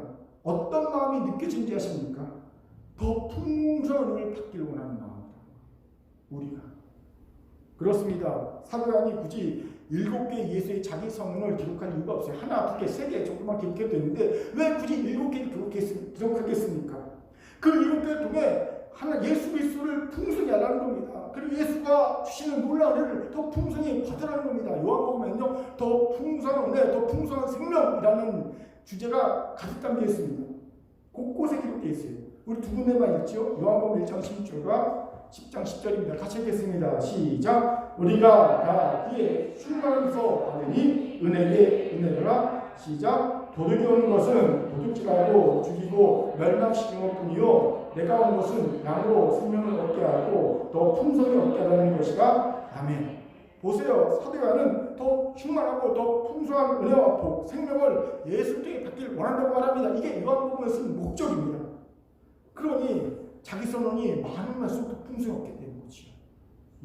어떤 마음이 느껴지는지 아십니까? 더 풍성한 은혜를 받기를 원하는 마음입니다. 우리가 그렇습니다. 사도 요한이 굳이 7개의 예수의 자기 선언을 기록한 이유가 없어요. 하나, 2개, 3개 정도만 기록해도 되는데 왜 굳이 7개를 기록하겠습니까? 그 7개를 통해 하나 예수 그리스도를 풍성히 알라는 겁니다. 그리고 예수가 주시는 놀라운 은혜를 더 풍성히 받으라는 겁니다. 요한복음에는요 더 풍성한 은혜, 더 풍성한 생명이라는 주제가 가득 담겨 있습니다. 곳곳에 기록되어 있어요. 우리 두 군데만 읽죠. 요한복음 1장 16절과 10장 10절입니다. 같이 읽겠습니다. 시작. 우리가 다 그의 충만함에서 받으니 은혜에 은혜라. 시작. 도둑이 오는 것은 도둑질하고 죽이고 멸망시키는 것뿐이요 내가 온 것은 양으로 생명을 얻게 하고 더 풍성히 얻게 하는 것이다. 아멘. 보세요. 사도 요한은 더 충만하고 더 풍성한 은혜와 복, 생명을 예수 통해 받기를 원한다고 말합니다. 이게 요한복음에 쓴 목적입니다. 그러니 자기 선언이 많은 말수록 풍성히 얻게 되는 거죠.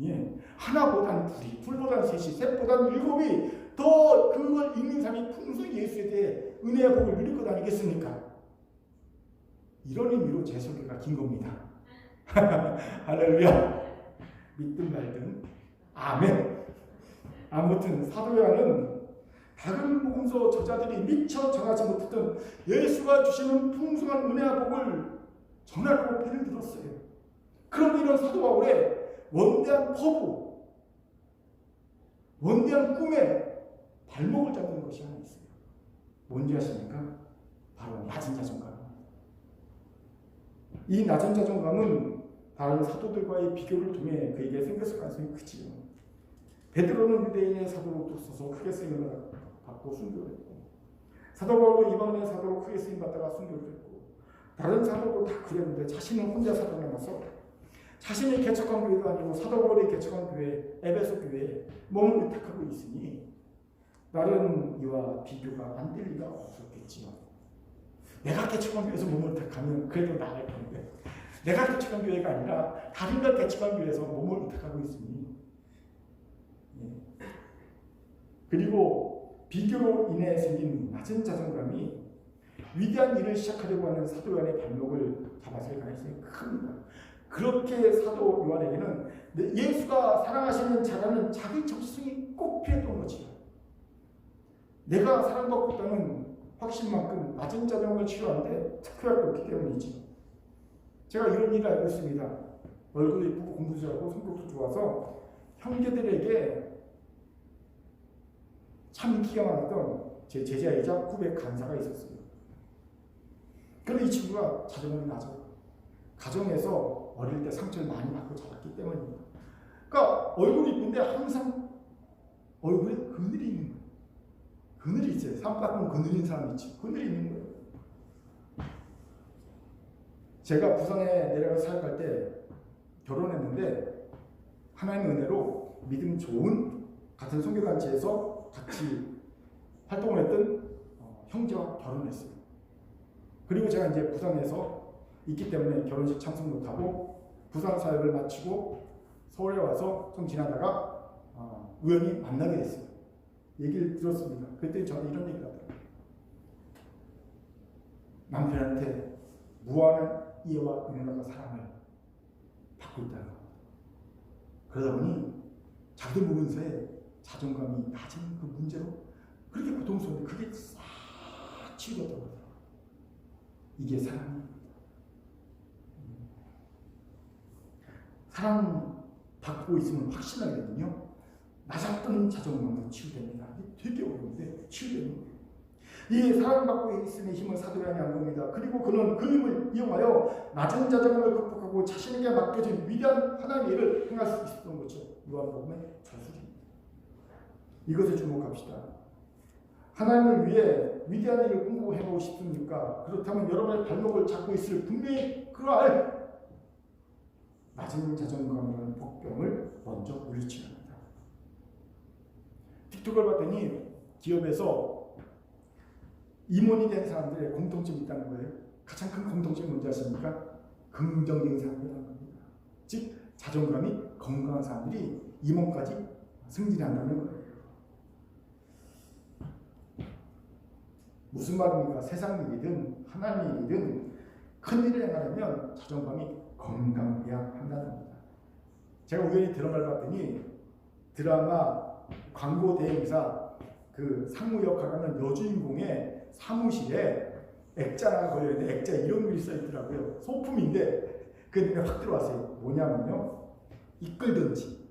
예. 하나보단 둘이, 둘보단 셋이, 셋보단 일곱이 더 그걸 읽는 사람이 풍성히 예수에 대해 은혜의 복을 누릴 것 아니겠습니까? 이런 의미로 제 소개가 긴 겁니다. 할렐루야. 믿든 말든 아멘. 아무튼 사도 요한은 다른 복음서 저자들이 미처 전하지 못했던 예수가 주시는 풍성한 은혜와 복을 전하려고 편을 들었어요. 그런데 이런 사도 바울의 원대한 포부, 원대한 꿈에 발목을 잡는 것이 하나 있어요. 뭔지 아십니까? 바로 낮은 자존감입니다. 이 낮은 자존감은 다른 사도들과의 비교를 통해 그에게 생겼을 가능성이 크지요. 베드로는 유대인의 사도로 써서 크게 쓰임을 받고 순교를 했고, 사도 바울도 이방인의 사도로 크게 쓰임 받다가 순교를 했고, 다른 사도도 다 그랬는데 자신은 혼자 사도 남아서 자신이 개척한 교회도 아니고 사도 바울이 개척한 교회, 에베소 교회에 몸을 의탁하고 있으니 다른 이와 비교가 안 될 리가 없었겠지요. 내가 개척한 교회에서 몸을 의탁하면 그래도 나을 건데 내가 개척한 교회가 아니라 다른가 개척한 교회에서 몸을 의탁하고 있으니 그리고 비교로 인해 생긴 낮은 자존감이 위대한 일을 시작하려고 하는 사도 요한의 발목을 잡았을 가능성이 큽니다. 그렇게 사도 요한에게는 예수가 사랑하시는 자라는 자기 정체성이 꼭 필요했던 거지요. 내가 사랑받고 있다는 확신만큼 낮은 자존감을 치료하는데 특효할 게 없기 때문이지. 제가 이런 일을 알고 있습니다. 얼굴도 예쁘고 공부도 잘하고 성격도 좋아서 형제들에게 참 인기가 많았던 제 제자이자 후배 간사가 있었어요. 그런데 이 친구가 자존감이 낮아요. 가정에서 어릴 때 상처를 많이 받고 자랐기 때문입니다. 그러니까 얼굴이 이쁜데 항상 얼굴에 그늘이 있는 거예요. 그늘이 있어요. 산바닥 그늘 있는 사람이 있지. 그늘이 있는 거예요. 제가 부산에 내려가서 사역할 때 결혼했는데 하나님의 은혜로 믿음 좋은 같은 선교단체에서 같이 활동을 했던 형제와 결혼했어요. 그리고 제가 이제 부산에서 있기 때문에 결혼식 참석 못하고 부산 사역을 마치고 서울에 와서 좀 지나다가 우연히 만나게 됐어요. 얘기를 들었습니다. 그때 저는 이런 얘기를 하더라고요. 남편한테 무한한 이해와 은혜가 사랑을 받고 있다는 것. 그러다 보니 자기도 모르는 사이에 자존감이 낮은 그 문제로 그렇게 고통스러운데 그게 싹 치유됐다고 하더라고요. 이게 사랑입니다. 사랑받고 있으면 확신하거든요. 낮았던 자존감도 치유됩니다. 되게 어려운데 치유되는 거예요. 이 사랑받고 있음의 힘을 사도 요한이 안 겁니다. 그리고 그는 그 힘을 이용하여 낮은 자존감을 극복하고 자신에게 맡겨진 위대한 하나님의 일을 행할 수 있었던 거죠. 요한복음의 저술입니다. 이것에 주목합시다. 하나님을 위해 위대한 일을 꿈꾸고 해보고 싶습니까? 그렇다면 여러분의 발목을 잡고 있을 분명히 그러할 낮은 자존감이라는 복병을 먼저 물리쳐야 합니다. 틱톡을 봤더니 기업에서 임원이 된 사람들의 공통점이 있다는 거예요. 가장 큰 공통점이 뭔지 아십니까? 긍정적인 사람이라는 겁니다. 즉 자존감이 건강한 사람들이 임원까지 승진한다는 거예요. 무슨 말입니까? 세상 일이든 하나님 일이든 큰 일을 행하려면 자존감이 건강해야 한다는 겁니다. 제가 우연히 드라마를 봤더니 드라마 광고 대행사 그 상무 역할을 하는 여주인공의 사무실에 액자가 걸려있는데 액자 이런 글이 써있더라고요. 소품인데 그 눈에 확 들어왔어요. 뭐냐면요, 이끌든지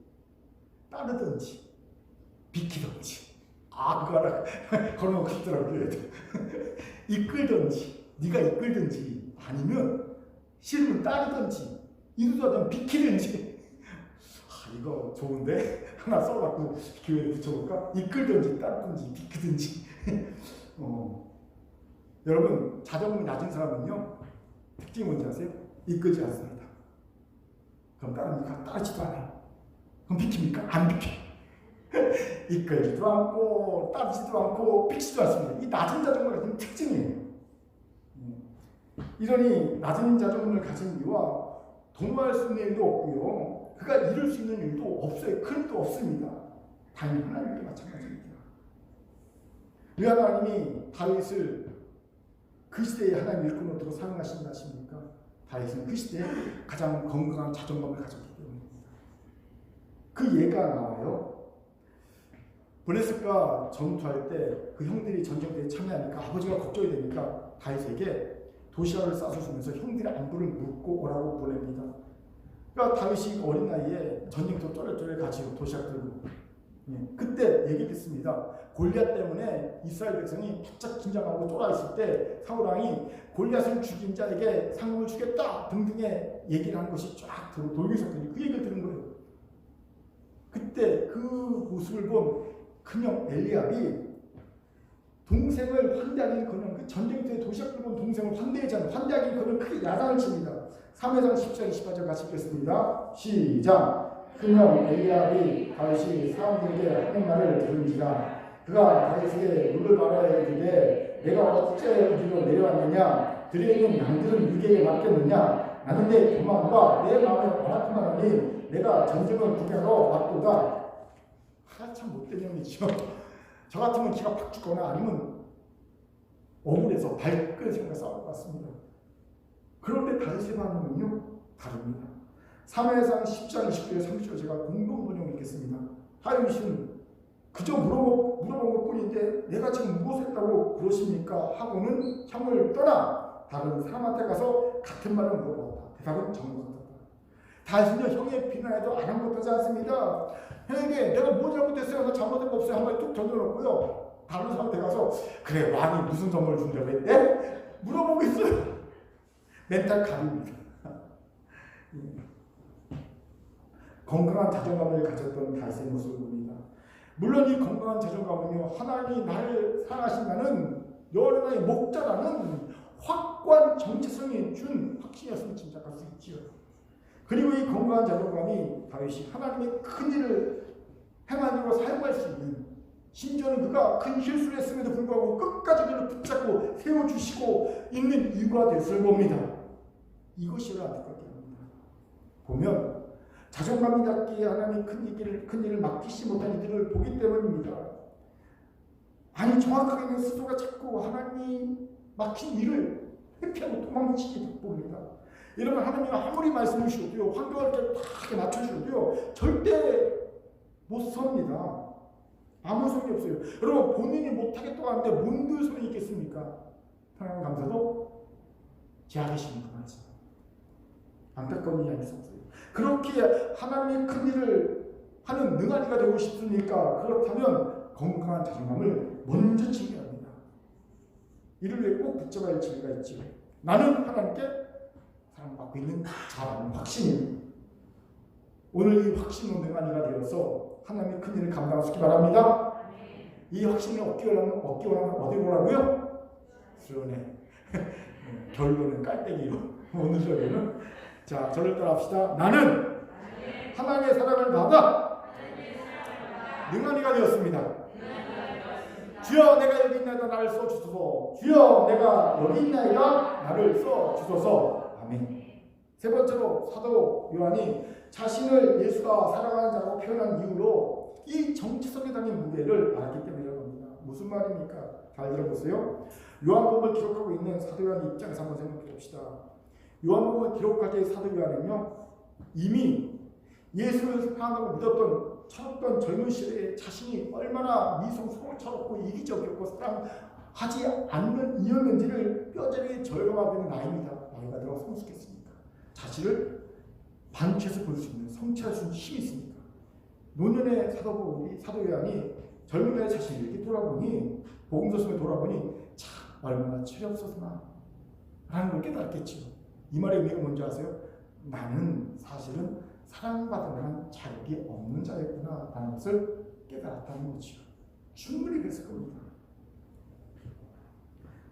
따르든지 비키든지. 그거 하나 걸어놓고 싶더라고요. 이끌든지 네가 이끌든지 아니면 싫으면 따르든지 이루다면 비키든지. 이거 좋은데 하나 써갖고 교회에 붙여볼까? 이끌든지 따르든지 비키든지. 여러분 자존감이 낮은 사람은요 특징이 뭔지 아세요? 이끌지 않습니다. 그럼 따릅니까? 따르지도 않아요. 그럼 비킵니까? 안 비켜. 이끌지도 않고 따르지도 않고 비키지도 않습니다. 이 낮은 자존감 같은 특징이에요. 이러니 낮은 자존감을 가진 이와 동요할 수 있는 일도 없고요. 그가 이룰 수 있는 일도 없어요. 큰 일도 없습니다. 당연히 하나님도 마찬가지입니다. 왜 하나님이 다윗을 그 시대에 하나님 일꾼으로 들어 사용하신다 하십니까? 다윗은 그 시대에 가장 건강한 자존감을 가졌기 때문입니다. 그 예가 나와요. 블레셋과 전투할 때 그 형들이 전쟁터에 참여하니까 아버지가 걱정이 되니까 다윗에게 도시락을 싸서 주면서 형들의 안부를 묻고 오라고 보냅니다. 그러니까 다윗이 어린 나이에 전쟁터 쪼래쪼래 같이 도시락 들고 그때 얘기했습니다. 골리앗 때문에 이스라엘 백성이 바짝 긴장하고 쫄아 있을 때 사울 왕이 골리앗을 죽인 자에게 상금을 주겠다 등등의 얘기를 한 것이 쫙 돌고 있었더니 그 얘기를 들은 거예요. 그때 그 모습을 본 큰형 엘리압이 동생을 환대하기는커녕 그 전쟁터에 도시락 들고 온 동생을 환대하기 크게 야단을 칩니다. 3회장 10장 28절 같이 읽겠습니다. 시작. 그냥 엘리압이 다윗이 사람들에게 하는 말을 들은지라 그가 다윗에게 물을 말하여 이르되 내가 어째 어디로 내려왔느냐 들에 있는 양들은 누구에게 맡겼느냐 나는 내 도망과 내 마음에 허락하나니 내가 전쟁을 구경하러 왔도다. 참 못된 형이죠. 저 같으면 기가 팍 죽거나 아니면 억울해서 발끈 생각 싸울 것 같습니다. 그런데 다윗의 반응은요 다릅니다. 3회상 10장 20절 30절 제가 공동 번역 읽겠습니다. 다윗은 그저 물어본 것 뿐인데 내가 지금 무엇했다고 그러십니까? 하고는 형을 떠나 다른 사람한테 가서 같은 말을 물어보았다. 대답은 정확하다. 다윗은요 형의 비난에도 아랑곳하지 않습니다. 형에게 내가 뭐 잘못했어요? 나 잘못한 거 없어요? 한 마디 툭 던져놓고요 다른 사람한테 가서 그래 왕이 무슨 선물을 준다고 했대? 물어보고 있어요. 멘탈 갑입니다. 건강한 자존감을 가졌던 다윗의 모습을 봅니다. 물론 이 건강한 자존감은요 하나님이 나를 사랑하신다는 여호와의 목자라는 확고한 정체성이 준 확신이었음을 짐작할 수 있지요. 그리고 이 건강한 자존감이 다윗이 하나님의 큰 일을 행하려고 사용할 수 있는, 심지어는 그가 큰 실수를 했음에도 불구하고 끝까지 그를 붙잡고 세워주시고 있는 이유가 됐을 봅니다. 이것이 안타깝게 합니다. 보면 자존감이 낮기에 하나님이 큰 일을 맡기시 못한 이들을 보기 때문입니다. 아니 정확하게는 스스로가 자꾸 하나님이 맡긴 일을 회피하고 도망치기 봅니다. 여러분 하나님이 아무리 말씀을 주셔도요 환경을 이렇게 딱 맞춰주셔도요 절대 못 섭니다. 아무 소용이 없어요. 여러분 본인이 못하겠다고 하는데 뭔들 소용이 있겠습니까? 하나님 감사도 제하시는 그만이죠. 안타까운 이야기일 수 없어요. 그렇게 하나님의 큰 일을 하는 능아리가 되고 싶습니까? 그렇다면 건강한 자존감을 먼저 챙겨야 합니다. 이를 위해 꼭 붙잡아야 할 진리가 있죠. 나는 하나님께 사랑받고 있는 자라는 확신입니다. 오늘 이 확신으로 능아리가 되어서 하나님의 큰 일을 감당하시기 바랍니다. 이 확신을 얻기 원하면 어디로 오라고요? 수련회. 결론은 깔때기로. 오늘 수련회는 자, 저를 따라합시다. 나는 하나님의 사랑을 받아 능아리가 되었습니다. 주여 내가 여기 있나이다 나를 써주소서. 주여 내가 여기 있나이다 나를 써주소서. 아멘. 세 번째로 사도 요한이 자신을 예수가 사랑하는 자라고 표현한 이유로 이 정체성에 담긴 무게를 알았기 때문이라고 합니다. 무슨 말입니까? 잘 들어보세요. 요한복음을 기록하고 있는 사도 요한 입장에서 한번 생각해 봅시다. 요한복음을 기록할 때 사도 요한은요 이미 예수를 사랑하고 믿었던 철없던 젊은 시대에 자신이 얼마나 미성소처롭고 이기적이었고 사랑하지 않는 이였는지를 뼈저리게 절감하고 있는 나이입니다. 나이가 들어 성숙했습니까? 자신을 반추해서 볼 수 있는 성취할 수 있는 힘이 있습니까? 노년의 사도 요한이 젊은 나이 자신을 이렇게 돌아보니 복음서 속에 돌아보니 참 얼마나 철이 없었나 라는 걸 깨달았겠죠. 이 말의 의미가 뭔지 아세요? 나는 사실은 사랑받을 만한 자격이 없는 자였구나 라는 것을 깨달았다는 거죠. 충분히 그랬을 겁니다.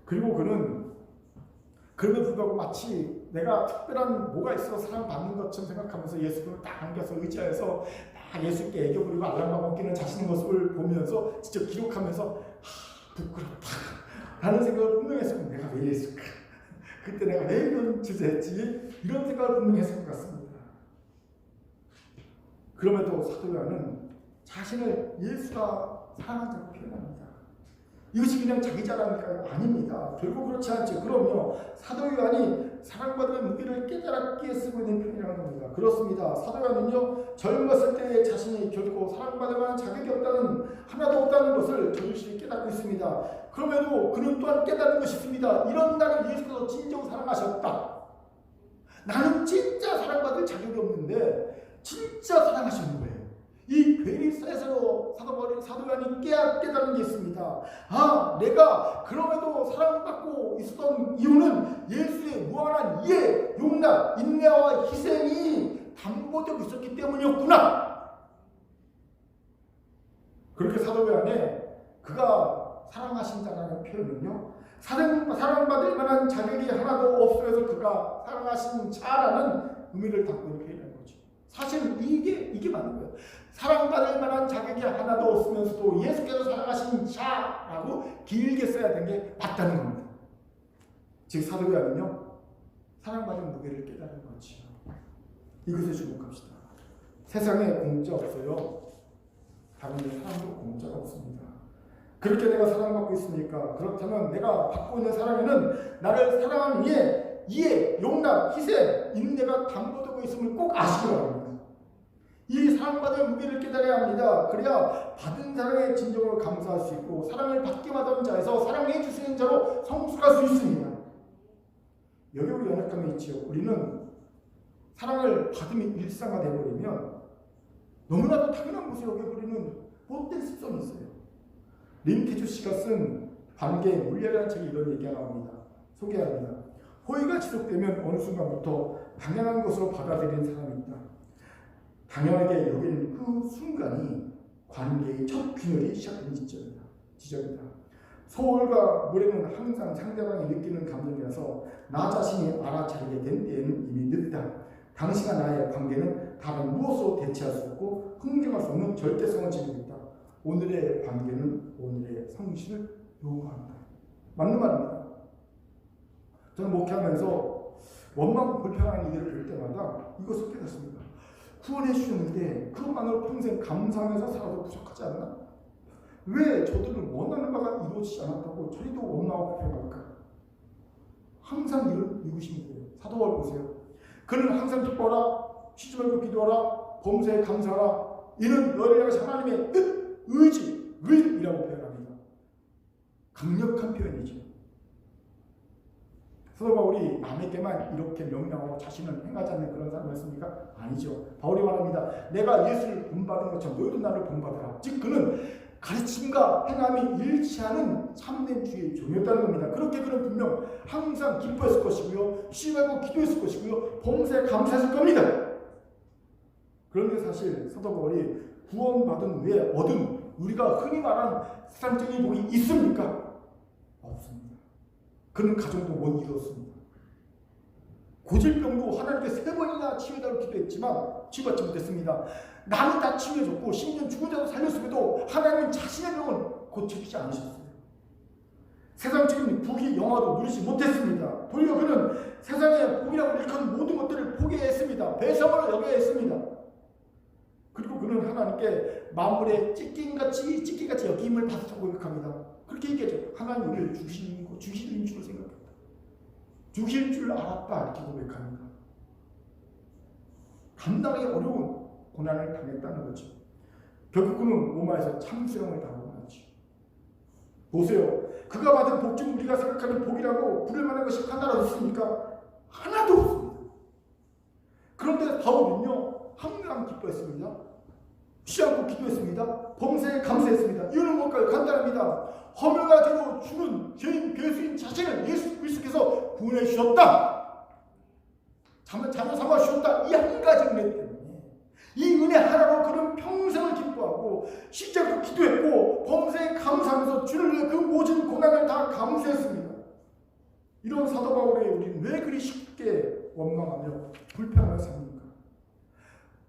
그리고 그는 그럼에도 불구하고 마치 내가 특별한 뭐가 있어서 사랑받는 것처럼 생각하면서 예수님을 딱 안겨서 의지하여서 딱 예수께 애교 부리고 알랑방랑 끼는 자신의 모습을 보면서 직접 기록하면서 부끄럽다 라는 생각을 분명히 했을 내가 왜 이랬을까? 그때 내가 왜 이런 짓을 했지? 이런 생각을 분명히 했을 것 같습니다. 그럼에도 사도 요한은 자신을 예수가 사랑한 자로 표현합니다. 이것이 그냥 자기 자랑일까요? 아닙니다. 결국 그렇지 않죠. 그럼요. 사도 요한이 사랑받는 무게를 깨달았기에 쓰고 있는 표현이라는 겁니다. 그렇습니다. 사도 요한은요 젊었을 때의 자신이 결코 사랑받을 만한 자격이 하나도 없다는 것을 절실히 깨닫고 있습니다. 그럼에도 그는 또한 깨닫는 것이 있습니다. 이런 나를 예수께서 진정 사랑하셨다. 나는 진짜 사랑받을 자격이 없는데 진짜 사랑하시는 거예요. 이 베리사에서 사도 요한이 깨닫는 게 있습니다. 아, 내가 그럼에도 사랑받고 있었던 이유는 예수의 무한한 이해, 용납, 인내와 희생이 담보되고 있었기 때문이었구나. 그렇게 사도 요한에 그가 사랑하신 자라는 표현은요 사랑받을 만한 자격이 하나도 없으면서 그가 사랑하신 자라는 의미를 담고 있는 표현인 거죠. 사실은 이게 맞는 거예요. 사랑받을 만한 자격이 하나도 없으면서도 예수께서 사랑하신 자라고 길게 써야 되는 게 맞다는 겁니다. 즉 사도 요한은요, 사랑받은 무게를 깨달은 거지요. 이것에 주목합시다. 세상에 공짜 없어요. 다른 데 사랑도 공짜가 없습니다. 그렇게 내가 사랑받고 있으니까, 그렇다면 내가 받고 있는 사랑에는 나를 사랑하는 이해, 용납, 희생, 인내가 담보되고 있음을 꼭 아시기 바랍니다. 이 사랑받을 무게를 깨달아야 합니다. 그래야 받은 사랑의 진정으로 감사할 수 있고, 사랑을 받게 받은 자에서 사랑해 주시는 자로 성숙할 수 있습니다. 여기 우리 연약함이 있지요. 우리는 사랑을 받음이 일상화되어버리면 너무나도 당연한 것을 여겨버리는 못된 습성이 있어요. 림태주 씨가 쓴 관계의 물리라는 책에 이런 얘기가 나옵니다. 소개합니다. 호의가 지속되면 어느 순간부터 당연한 것으로 받아들이는 사람이 있다. 당연하게 여기는 그 순간이 관계의 첫 균열이 시작된 지점이다. 소울과 무례는 항상 상대방이 느끼는 감정이라서 나 자신이 알아차리게 된 때에는 이미 늦다. 당신과 나의 관계는 다른 무엇으로 대체할 수 없고 흥정할 수 없는 절대성을 지니고 있다. 오늘의 관계는 오늘의 성실을 요구한다. 맞는 말입니다. 저는 목회하면서 원망 불평하는 일을 볼 때마다 이것을 깨닫습니다. 구원해 주셨는데 그것만으로 평생 감사하면서 살아도 부족하지 않나? 왜 저들은 원하는 바가 이루어지지 않았다고 저희도 원망하고 불평할까? 항상 이루시면 돼요. 사도 바울 보세요. 그는 항상 기뻐하라, 쉬지 말고 기도하라, 범사에 감사하라. 이는 너희를 향하신 하나님의 뜻, 의지, will이라고 표현합니다. 강력한 표현이죠. 사도 바울이 남에게만 이렇게 명령하고 자신은 행하지 않는 그런 사람이었습니까? 아니죠. 바울이 말합니다. 내가 예수를 본받은 것처럼 너희도 나를 본받아라. 즉 그는 가르침과 행함이 일치하는 참된 주의 종이었다는 겁니다. 그렇게 그는 분명 항상 기뻐했을 것이고요, 쉬지 말고 기도했을 것이고요, 범사에 감사했을 겁니다. 그런데 사실 사도 바울이 구원받은 후에 얻은 우리가 흔히 말하는 세상적인 복이 있습니까? 없습니다. 그는 가정도 못 이뤘습니다. 고질병도 하나님께 3번이나 치유해달라고 기도했지만 치유받지 못했습니다. 남이 다 치유해줬고 심지어 죽은 자도 살렸음에도 하나님은 자신의 병을 고쳐주지 않으셨어요. 세상적인 부귀 영화도 누리지 못했습니다. 도리어 그는 세상의 복이라고 일컫는 모든 것들을 포기했습니다. 배성으로 여겨야 했습니다. 그리고 그는 하나님께 만물의 찢김같이 여김을 받았다고 고백합니다. 그렇게 얘기하죠. 하나님 우리를 주시는 줄을 생각했다. 주실 줄 알았다. 이렇게 고백합니다. 감당하기 어려운 고난을 당했다는 거죠. 결국 그는 로마에서 참수형을 당하고 나죠. 보세요. 그가 받은 복 중 우리가 생각하는 복이라고 부를 만한 것이 하나라도 있습니까? 하나도 없습니다. 그런데 바울은요, 항상 기뻐했습니다. 쉬지 않고 기도했습니다. 범사에 감사했습니다. 이유는 뭘까요? 간단합니다. 허물과 죄로 죽은 죄인 괴수인 자신을 예수 그리스도께서 구원해 주셨다. 자녀 삼아 주셨다. 이 한 가지 은혜 때문에 이 은혜 하나로 그는 평생을 기뻐하고 쉬지 않고 기도했고 범사에 감사하면서 주를 위해 그 모든 고난을 다 감수했습니다. 이런 사도 바울의 우리는 왜 그리 쉽게 원망하며 불평하며 삽니까?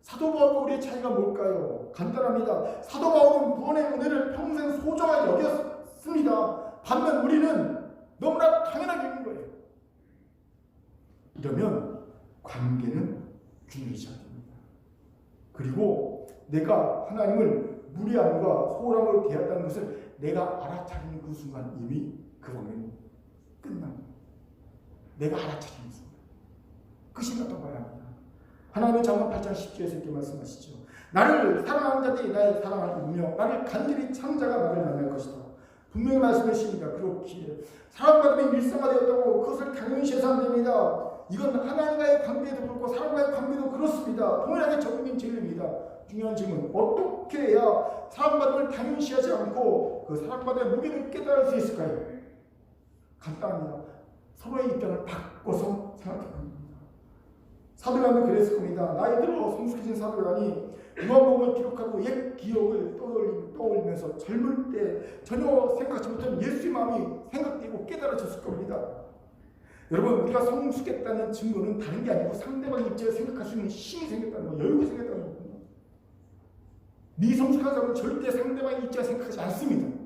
사도 바울과 우리의 차이가 뭘까요? 간단합니다. 사도 바울은 구원의 은혜를 평생 소중하게 여겼습니다. 반면 우리는 너무나 당연하게 여긴 거예요. 이러면 관계는 균일이지 않습니다. 그리고 내가 하나님을 무례함과 소홀함으로 대했다는 것을 내가 알아차리는 그 순간 이미 그 관계는 끝납니다. 내가 알아차리는 순간 끝이 났다고 봐야 합니다. 하나님은 잠언 8장 10절에서 이렇게 말씀하시죠. 나를 사랑하는 자들이 나의 사랑을 입으며 나를 간절히 찾는 자가 나를 만날 것이다. 분명히 말씀하십니다. 그렇기에 사랑받음이 일상화되었다고 그것을 당연시해서 안 됩니다. 이건 하나님과의 관계도 그렇고 사람과의 관계도 그렇습니다. 동일하게 적용된 진리입니다. 중요한 질문, 어떻게 해야 사랑받음을 당연시하지 않고 그 사랑받음의 무게를 깨달을 수 있을까요? 간단합니다. 서로의 입장을 바꿔서 생각해 봅니다. 사도 요한도 그랬을 겁니다. 나이 들어 성숙해진 사도 요한이 누가복음을 기록하고 옛 기억을 떠올리면서 젊을 때 전혀 생각하지 못한 예수의 마음이 생각되고 깨달아졌을 겁니다. 여러분, 우리가 성숙했다는 증거는 다른 게 아니고 상대방 입장에 생각할 수 있는 힘이 생겼다는 거, 여유가 생겼다는 겁니다. 미성숙한 사람은 절대 상대방 입장에 생각하지 않습니다.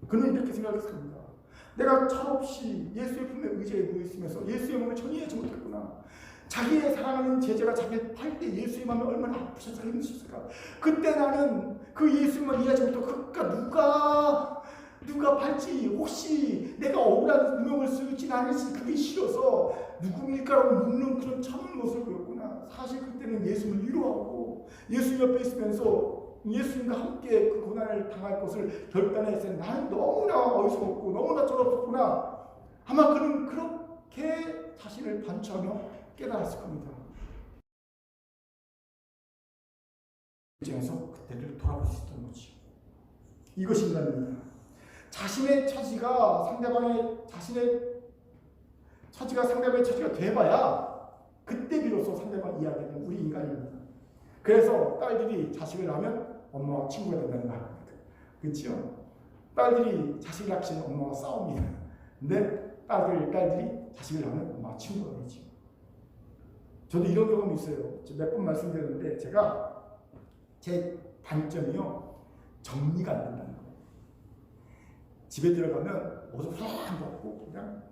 그는 이렇게 생각했을 겁니다. 내가 철없이 예수의 품에 의지해 누워있으면서 예수의 몸을 전이하지 못했구나. 자기의 사랑하는 제자가 자기를 팔 때 예수의 마음이 얼마나 아프셨을까, 힘드셨을까. 그때 나는 그 예수님을 이해하지 못하고 누가 팔지, 혹시 내가 억울한 누명을 쓸지 않을지 그게 싫어서 누구일까라고 묻는 그런 참은 모습을 보였구나. 사실 그때는 예수님을 위로하고 예수님 옆에 있으면서 예수님과 함께 그 고난을 당할 것을 결단했을 때 나는 너무나 어리석었고 너무나 철없었구나. 아마 그는 그렇게 자신을 반추하며 깨달았을 겁니다. 입장에서 그때를 돌아볼 수 있던 거지. 이것이 인간입니다. 자신의 처지가 상대방의 처지가 돼봐야 그때 비로소 상대방 이해하게 되는 우리 인간입니다. 그래서 딸들이 자식을 낳으면 엄마와 친구가 된다는 말입니다. 그렇죠? 딸들이 자식을 낳으면 엄마와 싸웁니다. 근데 딸들이 자식을 낳으면 엄마와 친구가 되죠. 저도 이런 경험이 있어요. 몇 번 말씀드렸는데 제 단점이요, 정리가 안 된다는 거예요. 집에 들어가면 어서 훌렁 먹고 그냥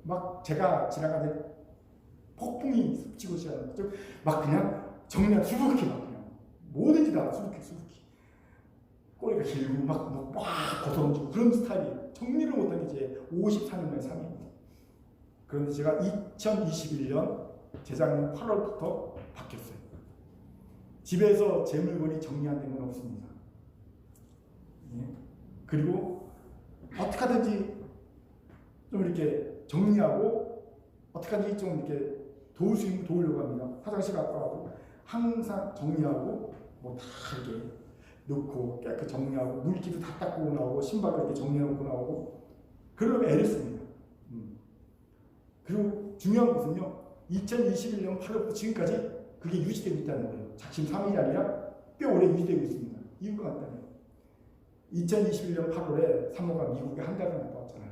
막 제가 지나가는 폭풍이 스치고 지나가는 막 그냥 정리한 수북히 막 그냥 뭐든지 다 수북히 꼬리가 길고 막 거성지고 그런 스타일이에요. 정리를 못한 게 이제 54년 만에 3입니다. 그런데 제가 2021년 재작년 8월부터 바뀌었어요. 집에서 제 물건이 정리 안 된 건 없습니다. 예. 그리고 어떻게 하든지 좀 이렇게 정리하고 어떻게 하든지 좀 이렇게 도울 수 있는 도우려고 합니다. 화장실 갔다 와도 항상 정리하고 뭐 다 이렇게 넣고 깨끗이 정리하고 물기도 다 닦고 나오고 신발도 이렇게 정리해놓고 나오고 그러면 애를 씁니다. 그리고 중요한 것은요, 2021년 8월부터 지금까지 그게 유지되고 있다는 거예요. 작심 3일이 아니라 꽤 오래 유지되고 있습니다. 이유가 간단해요. 2021년 8월에 사모가 미국에 한 달을 갔다 왔잖아요.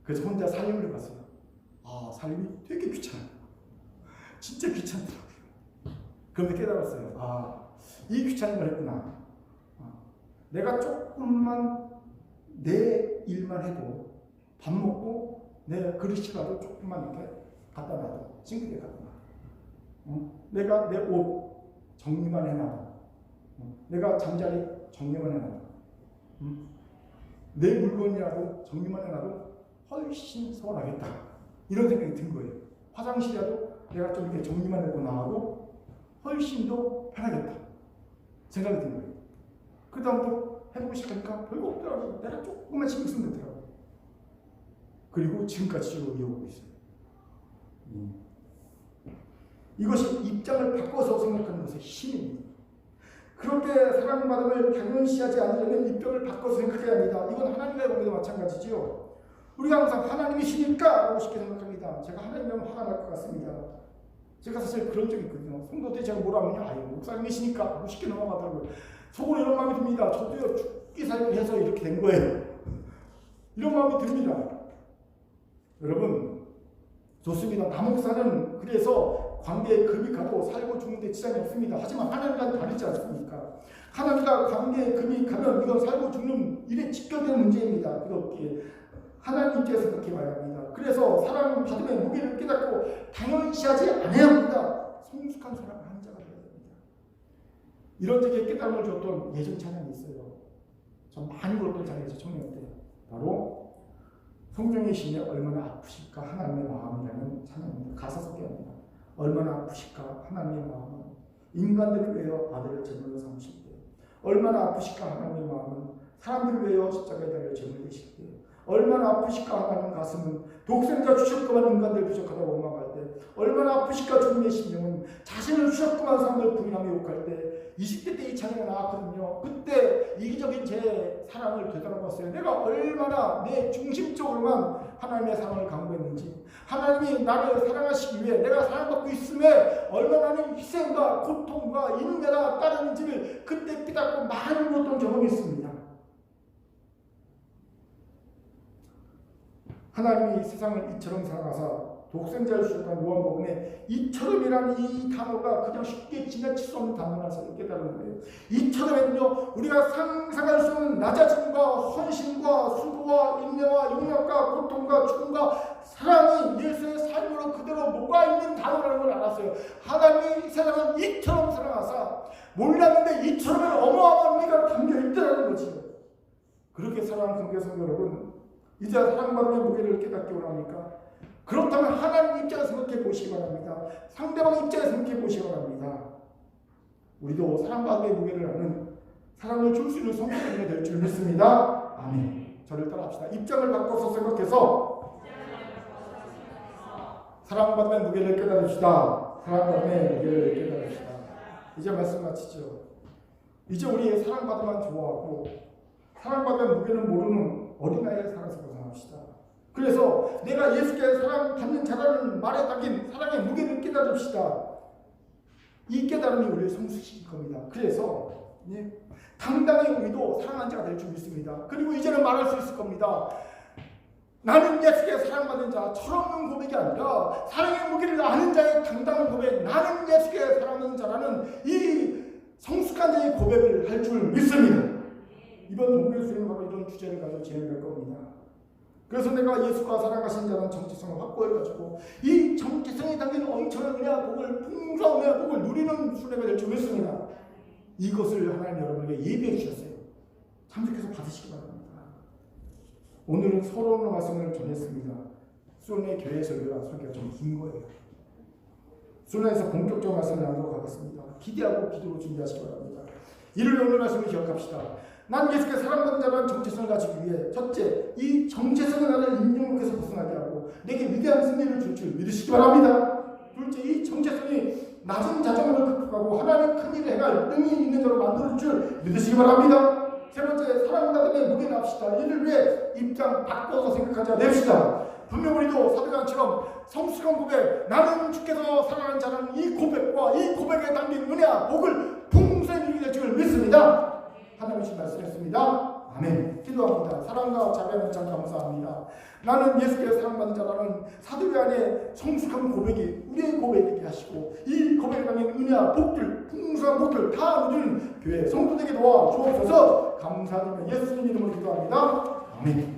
그래서 혼자 살림을 해봤어요. 살림이 되게 귀찮아요. 진짜 귀찮더라고요. 그런데 깨달았어요. 이 귀찮은 걸 했구나. 내가 조금만 내 일만 해도 밥 먹고 내 그릇이라도 조금만 이렇게 갖다 놔도 싱크대에 갖다 놔도 내가 내 옷 정리만 해놔도 내가 잠자리 정리만 해놔도 내 물건이라도 정리만 해놔도 훨씬 서운하겠다. 이런 생각이 든 거예요. 화장실이라도 내가 좀 이렇게 정리만 해고 나와도 훨씬 더 편하겠다 생각이 든 거예요. 그 다음부터 해보고 시작하니까 별거 없더라고요. 내가 조금만 신경 쓰면 되더라고요. 그리고 지금까지 이어오고 있어요. 이것이 입장을 바꿔서 생각하는 것의 힘입니다. 그렇게 사랑받음을 당연시하지 않으려면 입장을 바꿔서 생각해야 합니다. 이건 하나님과의 관계도 마찬가지지요. 우리가 항상 하나님이시니까 라고 쉽게 생각합니다. 제가 하나님이면 화가 날 것 같습니다. 제가 사실 그런 적이 있거든요. 성도들 제가 뭐라 하면 목사님이시니까 하고 쉽게 넘어가더라고요. 속으로 이런 마음이 듭니다. 저도요, 죽기 살기 해서 이렇게 된 거예요. 이런 마음이 듭니다. 여러분, 좋습니다. 남목사는 그래서 관계에 금이 가도 살고 죽는데 지장이 없습니다. 하지만 하나님과는 다르지 않습니까? 하나님과 관계에 금이 가면 이건 살고 죽는 일에 직결되는 문제입니다. 그렇게 하나님 입장에서 그렇게 봐야 합니다. 그래서 사랑 받음의 무게를 깨닫고 당연시하지 않아야 합니다. 성숙한 사랑을 하는 자가 되어야 됩니다. 이런 적에 깨달음을 줬던 예전 찬양이 있어요. 전 많이 불렀던 찬양이죠. 청년 때. 바로 성령의 신이 얼마나 아프실까 하나님의 마음이라는 찬양입니다. 가사 소개합니다. 얼마나 아프실까 하나님의 마음은 인간들을 위하여 아들을 제물로 삼으실 때, 얼마나 아프실까 하나님의 마음은 사람들을 위하여 십자가에 달려 제물 되실 때, 얼마나 아프실까 하나님 가슴은 독생자 주셨구만 인간들 부족하다고 원망할 때, 얼마나 아프실까 주님의 심령은 자신을 주셨구만 사람들 부인하며 욕할 때, 20대 때 이 찬양이 나왔거든요. 그때 이기적인 제 사랑을 되돌아봤어요. 내가 얼마나 내 중심적으로만 하나님의 사랑을 강구했는지, 하나님이 나를 사랑하시기 위해 내가 사랑받고 있음에 얼마나 희생과 고통과 인내가 따르는지를 그때 깨닫고 많이 울었던 경험이 있습니다. 하나님이 세상을 이처럼 사랑하사 독생자를 주셨다는 요한복음에 이처럼이라는 이 단어가 그냥 쉽게 지나칠 수 없는 단어라서 깨달은 거예요. 이처럼은요, 우리가 상상할 수 없는 낮아짐과 헌신과 수고와 인내와 용력과 고통과 죽음과 사랑이 예수의 삶으로 그대로 녹아있는 단어라는 걸 알았어요. 하나님이 세상을 이처럼 사랑하사 몰랐는데 이처럼은 어마어마한 의미가 담겨있더라는 거지. 그렇게 사랑하는 성도 성도 여러분, 이제 사랑받음의 무게를 깨닫기 원합니까? 그렇다면 하나님 입장에서 생각해 보시기 바랍니다. 상대방 입장에서 생각해 보시기 바랍니다. 우리도 사랑받음의 무게를 아는 사랑을 줄 수 있는 성도가 될 줄 믿습니다. 아멘. 저를 따라합시다. 입장을 바꿔서 생각해서 사랑받음의 무게를 깨달읍시다. 사랑받음의 무게를 깨달읍시다. 이제 말씀 마치죠. 이제 우리 사랑받음만 좋아하고 사랑받음의 무게는 모르는 어린아이의 살아서 벗어납시다. 그래서 내가 예수께 사랑받는 자라는 말에 담긴 사랑의 무게를 깨달읍시다. 이 깨달음이 우리를 성숙시킬 겁니다. 그래서 당당히 우리도 사랑한 자가 될 줄 믿습니다. 그리고 이제는 말할 수 있을 겁니다. 나는 예수께 사랑받는 자, 철없는 고백이 아니라 사랑의 무게를 아는 자의 당당한 고백, 나는 예수께 사랑하는 자라는 이 성숙한 자의 고백을 할 줄 믿습니다. 이번 동네 수행은 바로 이런 주제를 가지고 진행될 겁니다. 그래서 내가 예수가 사랑하신 자는 정체성을 확보해가지고 이 정체성에 담긴 엄청난 은혜와 복을, 풍성한 은혜와 복을 누리는 순례가 될 줄 믿습니다. 이것을 하나님 여러분에게 예비해 주셨어요. 참석해서 받으시기 바랍니다. 오늘은 서론의 말씀을 전했습니다. 수련회 교회 설교가 좀 긴 거예요. 수련회에서 본격적인 말씀을 나누도록 하겠습니다. 기대하고 기도로 준비하시기 바랍니다. 이를 오늘 말씀을 기억합시다. 난 예수께 사랑받는 자라는 정체성을 가지기 위해 첫째, 이 정체성은 나를 인정력에서 벗어나게 하고 내게 위대한 승리를 줄 줄 믿으시기 바랍니다. 둘째, 이 정체성이 낮은 자존감을 극복하고 하나님의 큰 일을 행할 능이 있는 자로 만들 줄 믿으시기 바랍니다. 세 번째, 사랑받음에 무게를 합시다. 이를 위해 입장 바꿔서 생각하지 않읍시다. 분명 우리도 사도행전처럼 성숙한 고백, 나는 주께서 사랑하는 자라는 이 고백과 이 고백에 담긴 은혜와 복을 풍성히 누리게 될 줄 믿습니다. 하나님이 말씀했습니다. 아멘. 기도합니다. 사랑과 자비하는 참 감사합니다. 나는 예수께 사랑받는 자라는 사도의 안에 성숙한 고백이 우리의 고백이 되게 하시고 이 고백에 담긴 은혜와 복들, 풍성한 복들 다 누리는 교회 성도되게 도와 주옵소서. 감사드리며 예수님 이름으로 기도합니다. 아멘.